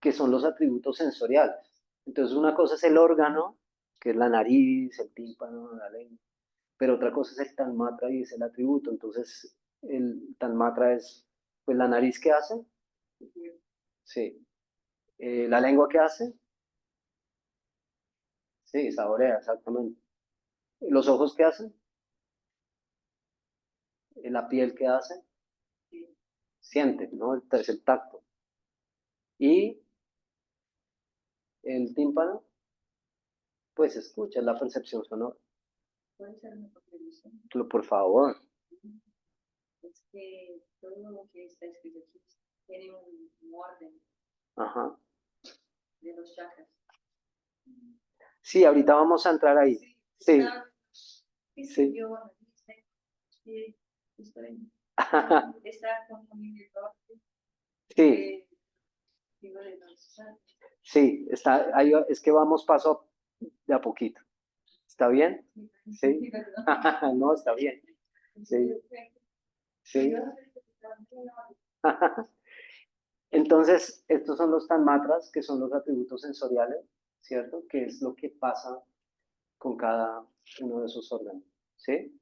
que son los atributos sensoriales. Entonces, una cosa es el órgano, que es la nariz, el tímpano, la lengua, pero otra cosa es el tanmatra y es el atributo. Entonces, el tanmatra es, pues, la nariz, ¿qué hace? Sí. ¿La lengua qué hace? Sí, saborea, exactamente. ¿Los ojos qué hacen? ¿La piel qué hace? Siente, ¿no? Es el tacto. Y el tímpano, pues escucha, es la percepción sonora. ¿Puede ser una contribución? Por favor. Es que todo lo que está escrito aquí tiene un orden Ajá. de los chakras. Sí, ahorita vamos a entrar ahí. Sí. Sí. Yo estoy, está como en el norte. Sí, sí, ahí, es que vamos paso de a poquito. ¿Está bien? Sí. No, está bien. Sí. Sí. Entonces, estos son los tanmatras, que son los atributos sensoriales, ¿cierto? Que es lo que pasa con cada uno de esos órganos, ¿sí?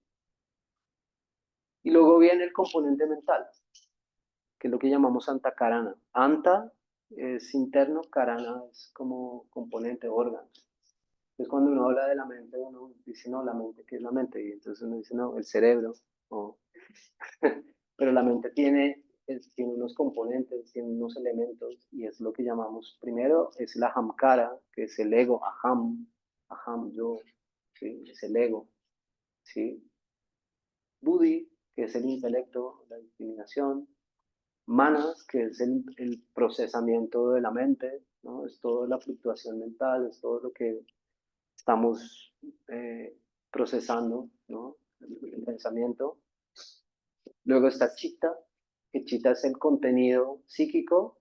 Y luego viene el componente mental, que es lo que llamamos antakarana. Anta es interno, karana es como componente, órgano. Entonces, cuando uno habla de la mente, uno dice, no, la mente, ¿qué es la mente? Y entonces uno dice, no, el cerebro. o- Pero la mente tiene unos componentes, tiene unos elementos, y es lo que llamamos, primero, es la ahamkara, que es el ego, aham, yo, ¿sí? Es el ego, ¿sí? Buddhi, que es el intelecto, la discriminación. Manas, que es el procesamiento de la mente, ¿no? Es toda la fluctuación mental, es todo lo que estamos procesando, ¿no? El pensamiento. Luego está Chitta, que Chitta es el contenido psíquico,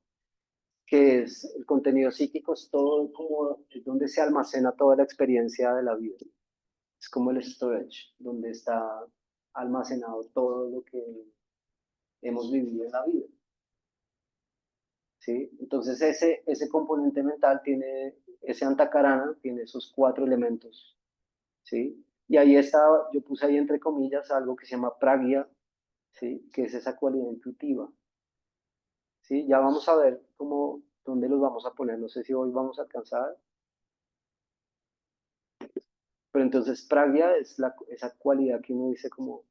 que es el contenido psíquico, es todo como es donde se almacena toda la experiencia de la vida. Es como el storage, donde está almacenado todo lo que hemos vivido en la vida. ¿Sí? Entonces ese componente mental tiene, ese antakarana tiene esos 4 elementos. ¿Sí? Y ahí está, yo puse ahí entre comillas algo que se llama pragya, ¿sí? Que es esa cualidad intuitiva. ¿Sí? Ya vamos a ver cómo, dónde los vamos a poner, no sé si hoy vamos a alcanzar. Pero entonces pragya es esa cualidad que uno dice como,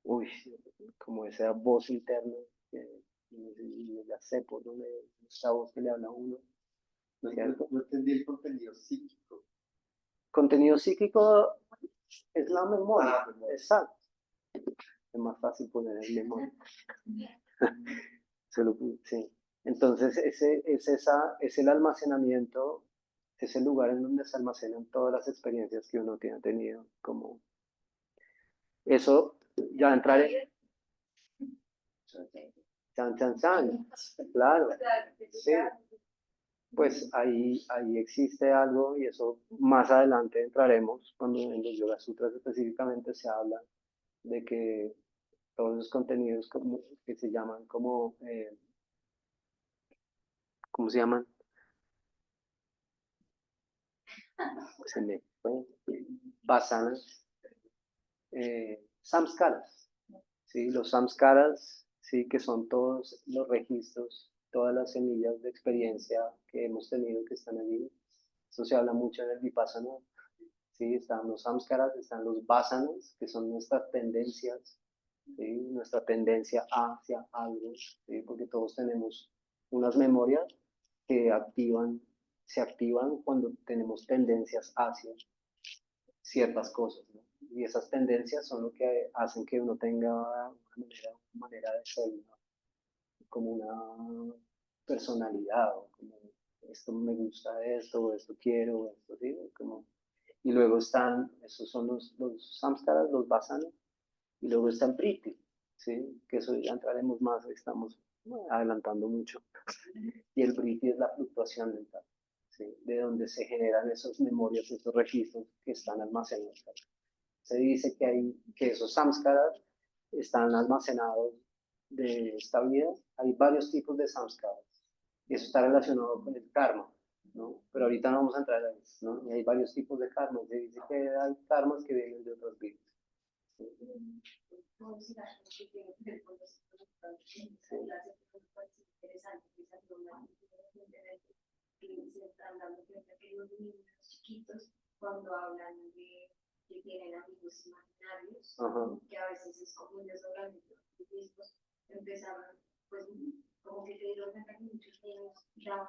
uy, como esa voz interna, que ya sé por dónde, esa voz que le habla a uno, ¿no es cierto? No entendí el contenido psíquico. Contenido psíquico es la memoria, Ah, memoria. exacto. Es más fácil poner en memoria. Sí. Entonces, es el almacenamiento, es el lugar en donde se almacenan todas las experiencias que uno tiene tenido. Como eso, ya entraré. Chan, chan, chan. Claro. Sí. Pues ahí existe algo y eso más adelante entraremos cuando en los Yoga Sutras específicamente se habla de que todos los contenidos como, que se llaman como, ¿cómo se llaman? Se me fue. Vasanas, samskaras, ¿sí? Los samskaras, ¿sí? Que son todos los registros, todas las semillas de experiencia que hemos tenido que están allí. Eso se habla mucho en el Vipassana, ¿sí? Están los samskaras, están los vasanas, que son nuestras tendencias, ¿sí? Nuestra tendencia hacia algo, ¿sí? Porque todos tenemos unas memorias que se activan cuando tenemos tendencias hacia ciertas cosas, ¿no? Y esas tendencias son lo que hacen que uno tenga una manera de ser, ¿no? Como una personalidad, o como esto me gusta esto, o esto quiero, o esto, ¿sí? Como, y luego están, esos son los samskaras, los vasanas, y luego está el priti, ¿sí? Que eso ya entraremos más, estamos adelantando mucho. Y el priti es la fluctuación mental, ¿sí? De donde se generan esas memorias, esos registros que están almacenados. Se dice que esos samskaras están almacenados de esta vida. Hay varios tipos de samskaras y eso está relacionado con el karma, ¿no? Pero ahorita no vamos a entrar ahí, ¿no? Y hay varios tipos de karma. Se dice que hay karmas que vienen de otras vidas. Cuando hablan de que tienen amigos imaginarios, Ajá. que a veces es como un desdoblamiento de los mismos, empezaron, pues, como que se dieron cuenta que muchos niños daban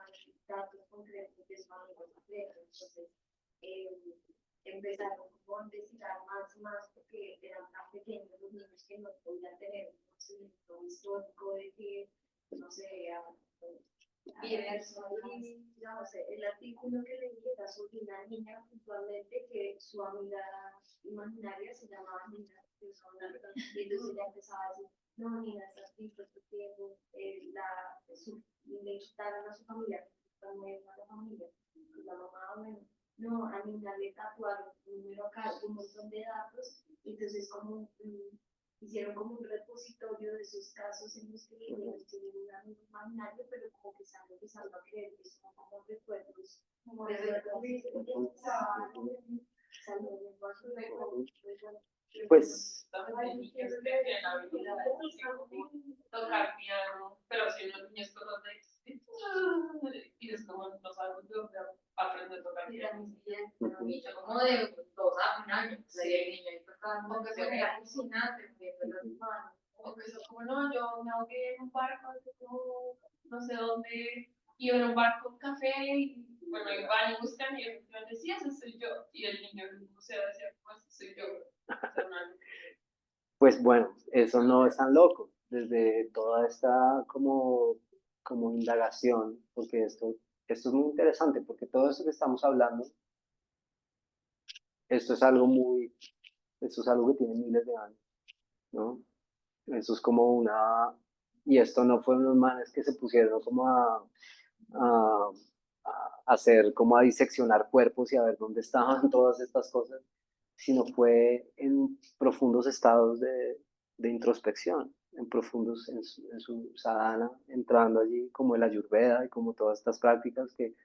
datos concretos de su amigo completo, entonces empezaron como a investigar más y más porque eran tan pequeños los niños que no podían tener un conocimiento histórico de que, no sé, digamos, el artículo que leí era sobre una niña puntualmente que su amiga imaginaria se llamaba Nina, y entonces ella empezaba a decir, no, Nina, estás visto este tiempo, le quitaron a su familia, también a la familia, y la mamá, bueno, no, a Nina le tatuaron un número acá, un montón de datos, entonces como hicieron como un repositorio de esos casos en los que ellos tienen un amigo imaginario, pero como que están empezando a creer que son como recuerdos, como Pues También niños que tienen habilidades como tocar piano, pero si los niños cosas de y es como no sabemos de dónde aprender a tocar piano. Como de 2 años, el niño ahí tocando, aunque fuera alucinante, O que son como, no, yo me ahogué en un barco, no sé dónde, iba en un barco, un café, y bueno, y van y buscan, y yo decía, ese soy yo, y el niño en el museo decía, pues soy yo. O sea, Pues bueno, eso no es tan loco, desde toda esta como indagación, porque esto es muy interesante, porque todo eso que estamos hablando, esto es algo que tiene miles de años, ¿no? Eso es como y esto no fueron los manes que se pusieron como a, hacer, como a diseccionar cuerpos y a ver dónde estaban todas estas cosas, sino fue en profundos estados de introspección, en profundos, en su sadhana, entrando allí como el ayurveda y como todas estas prácticas que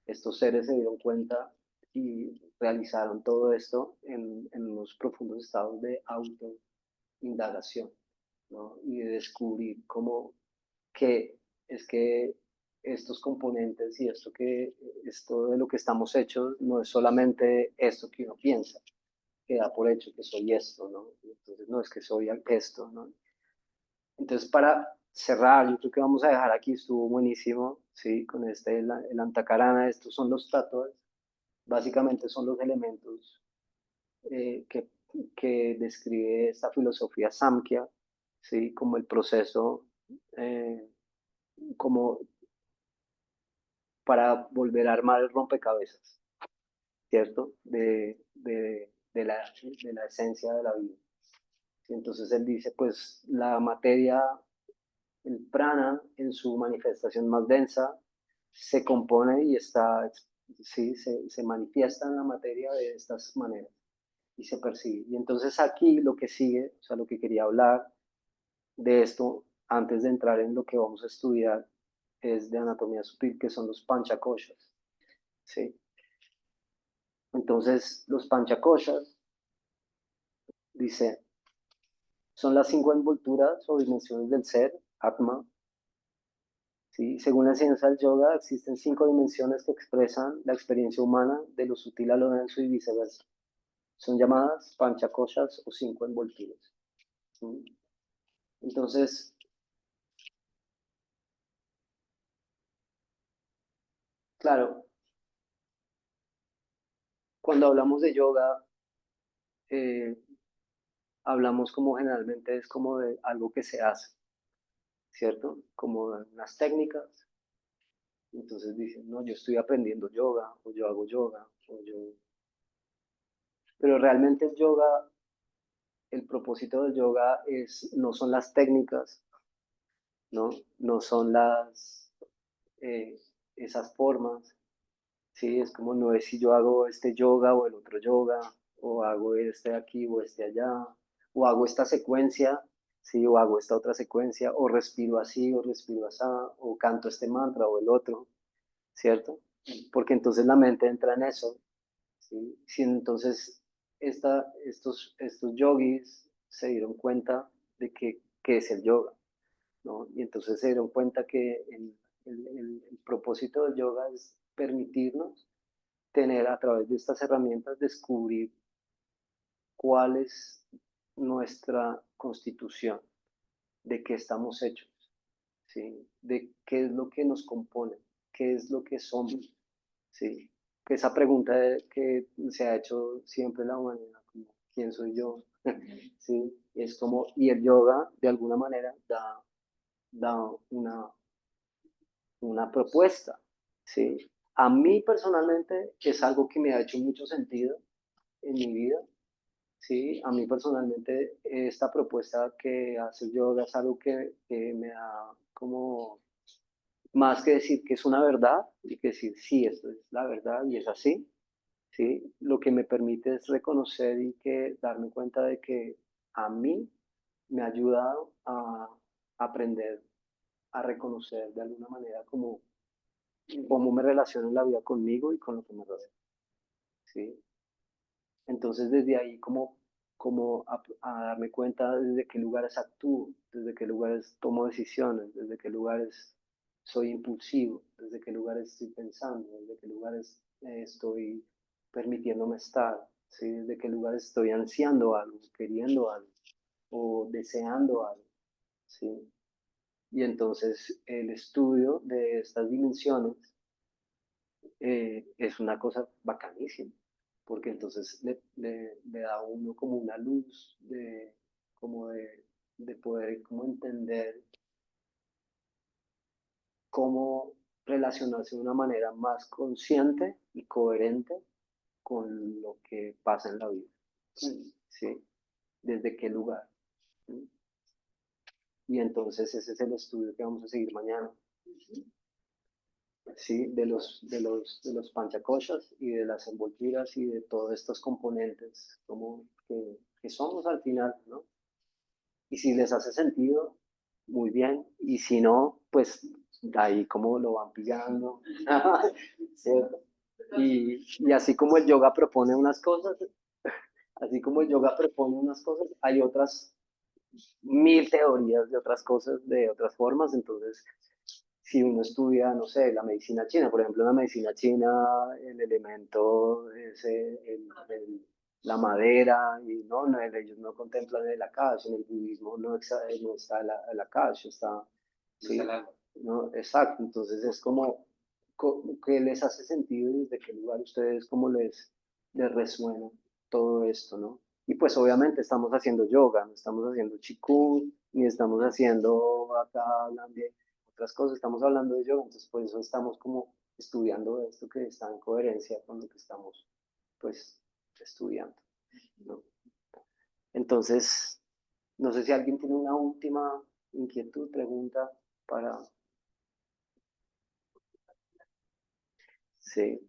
estos seres se dieron cuenta y realizaron todo esto en unos profundos estados de autoindagación, ¿no? Y de descubrir cómo que es que estos componentes y esto de lo que estamos hechos no es solamente esto que uno piensa, que da por hecho que soy esto, ¿no? Entonces no es que soy esto, ¿no? Entonces para cerrar, yo creo que vamos a dejar aquí, estuvo buenísimo, ¿sí? Con el Antakarana, estos son los tattwas, básicamente son los elementos eh, que, que describe esta filosofía Samkhya, ¿sí? Como el proceso, como para volver a armar el rompecabezas, ¿cierto? De la esencia de la vida. Entonces él dice, pues la materia, el prana, en su manifestación más densa, se compone y sí, se manifiesta en la materia de estas maneras y se percibe. Y entonces aquí lo que sigue, o sea, lo que quería hablar de esto, antes de entrar en lo que vamos a estudiar, es de anatomía sutil, que son los panchakoshas, ¿sí? Entonces, los panchakoshas, dice, son las 5 envolturas o dimensiones del ser, Atma. ¿Sí? Según la ciencia del yoga, existen 5 dimensiones que expresan la experiencia humana de lo sutil a lo denso y viceversa. Son llamadas panchakoshas o 5 envolturas. ¿Sí? Entonces, claro, cuando hablamos de yoga, eh, hablamos como generalmente es como de algo que se hace, ¿cierto? Como de unas técnicas. Entonces dicen, no, yo estoy aprendiendo yoga, o yo hago yoga, o yo... Pero realmente el yoga, el propósito del yoga no son las técnicas, ¿no? No son eh, esas formas, ¿sí? Es como no es si yo hago este yoga o el otro yoga, o hago este aquí o este allá, o hago esta secuencia, ¿sí? O hago esta otra secuencia, o respiro así, o respiro así, o canto este mantra o el otro, ¿cierto? Porque entonces la mente entra en eso, ¿sí? Si entonces estos yogis se dieron cuenta de qué es el yoga, ¿no? Y entonces se dieron cuenta que el propósito del yoga es permitirnos tener a través de estas herramientas, descubrir cuál es nuestra constitución, de qué estamos hechos, ¿sí? De qué es lo que nos compone, qué es lo que somos, ¿sí? Que esa pregunta que se ha hecho siempre la humanidad, como, ¿quién soy yo? ¿Sí? Es como, y el yoga de alguna manera da una propuesta, ¿sí? A mí personalmente es algo que me ha hecho mucho sentido en mi vida, ¿sí? A mí personalmente esta propuesta que hace el yoga es algo que me da como más que decir que es una verdad y que decir sí, esto es la verdad y es así, ¿sí? Lo que me permite es reconocer y darme cuenta de que a mí me ha ayudado a aprender a reconocer de alguna manera cómo me relaciono en la vida conmigo y con lo que me rodea, ¿sí? Entonces desde ahí como a darme cuenta desde qué lugares actúo, desde qué lugares tomo decisiones, desde qué lugares soy impulsivo, desde qué lugares estoy pensando, desde qué lugares estoy permitiéndome estar, ¿sí? Desde qué lugares estoy ansiando algo, queriendo algo o deseando algo, ¿sí? Y entonces el estudio de estas dimensiones es una cosa bacanísima, porque entonces le da a uno como una luz como de poder como entender cómo relacionarse de una manera más consciente y coherente con lo que pasa en la vida. ¿Sí? ¿Desde qué lugar? ¿Sí? Y entonces ese es el estudio que vamos a seguir mañana. Sí, de los panchacoshas y de las envolturas y de todos estos componentes como que somos al final, ¿no? Y si les hace sentido, muy bien. Y si no, pues ahí como lo van pillando. ¿Cierto? Y así como el yoga propone unas cosas, así como el yoga propone unas cosas, hay otras 1000 teorías de otras cosas, de otras formas. Entonces, si uno estudia, no sé, la medicina china, por ejemplo, en la medicina china, el elemento es la madera, y ellos no contemplan el akash, en el budismo no está el akash, está, sí, no, exacto. Entonces es como que les hace sentido y desde qué lugar ustedes, como les resuena todo esto, ¿no? Y pues obviamente estamos haciendo yoga, no estamos haciendo qigong, ni estamos haciendo acá hablando de otras cosas, estamos hablando de yoga, entonces por eso estamos como estudiando esto que está en coherencia con lo que estamos pues estudiando, ¿no? Entonces, no sé si alguien tiene una última inquietud, pregunta para... Sí.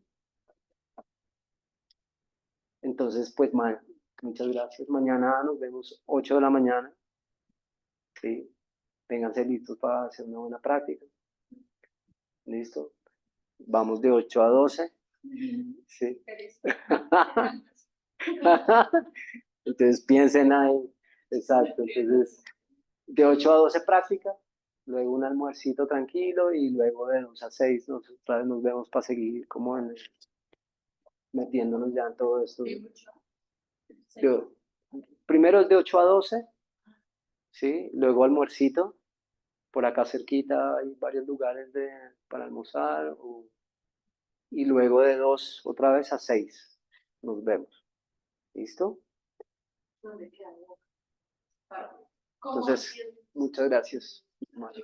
Entonces, pues muchas gracias. Mañana nos vemos 8 de la mañana. Sí. Vénganse listos para hacer una buena práctica. ¿Listo? Vamos de 8 a 12. Sí. Entonces piensen ahí. Exacto. Entonces, de 8 a 12 práctica, luego un almuercito tranquilo y luego de 2 a 6 otra vez nos vemos para seguir como metiéndonos ya en todo esto. Primero es de 8 a 12, ¿sí? Luego almuercito. Por acá cerquita hay varios lugares para almorzar. Y luego de 2 otra vez a 6 nos vemos. ¿Listo? Entonces, muchas gracias. Más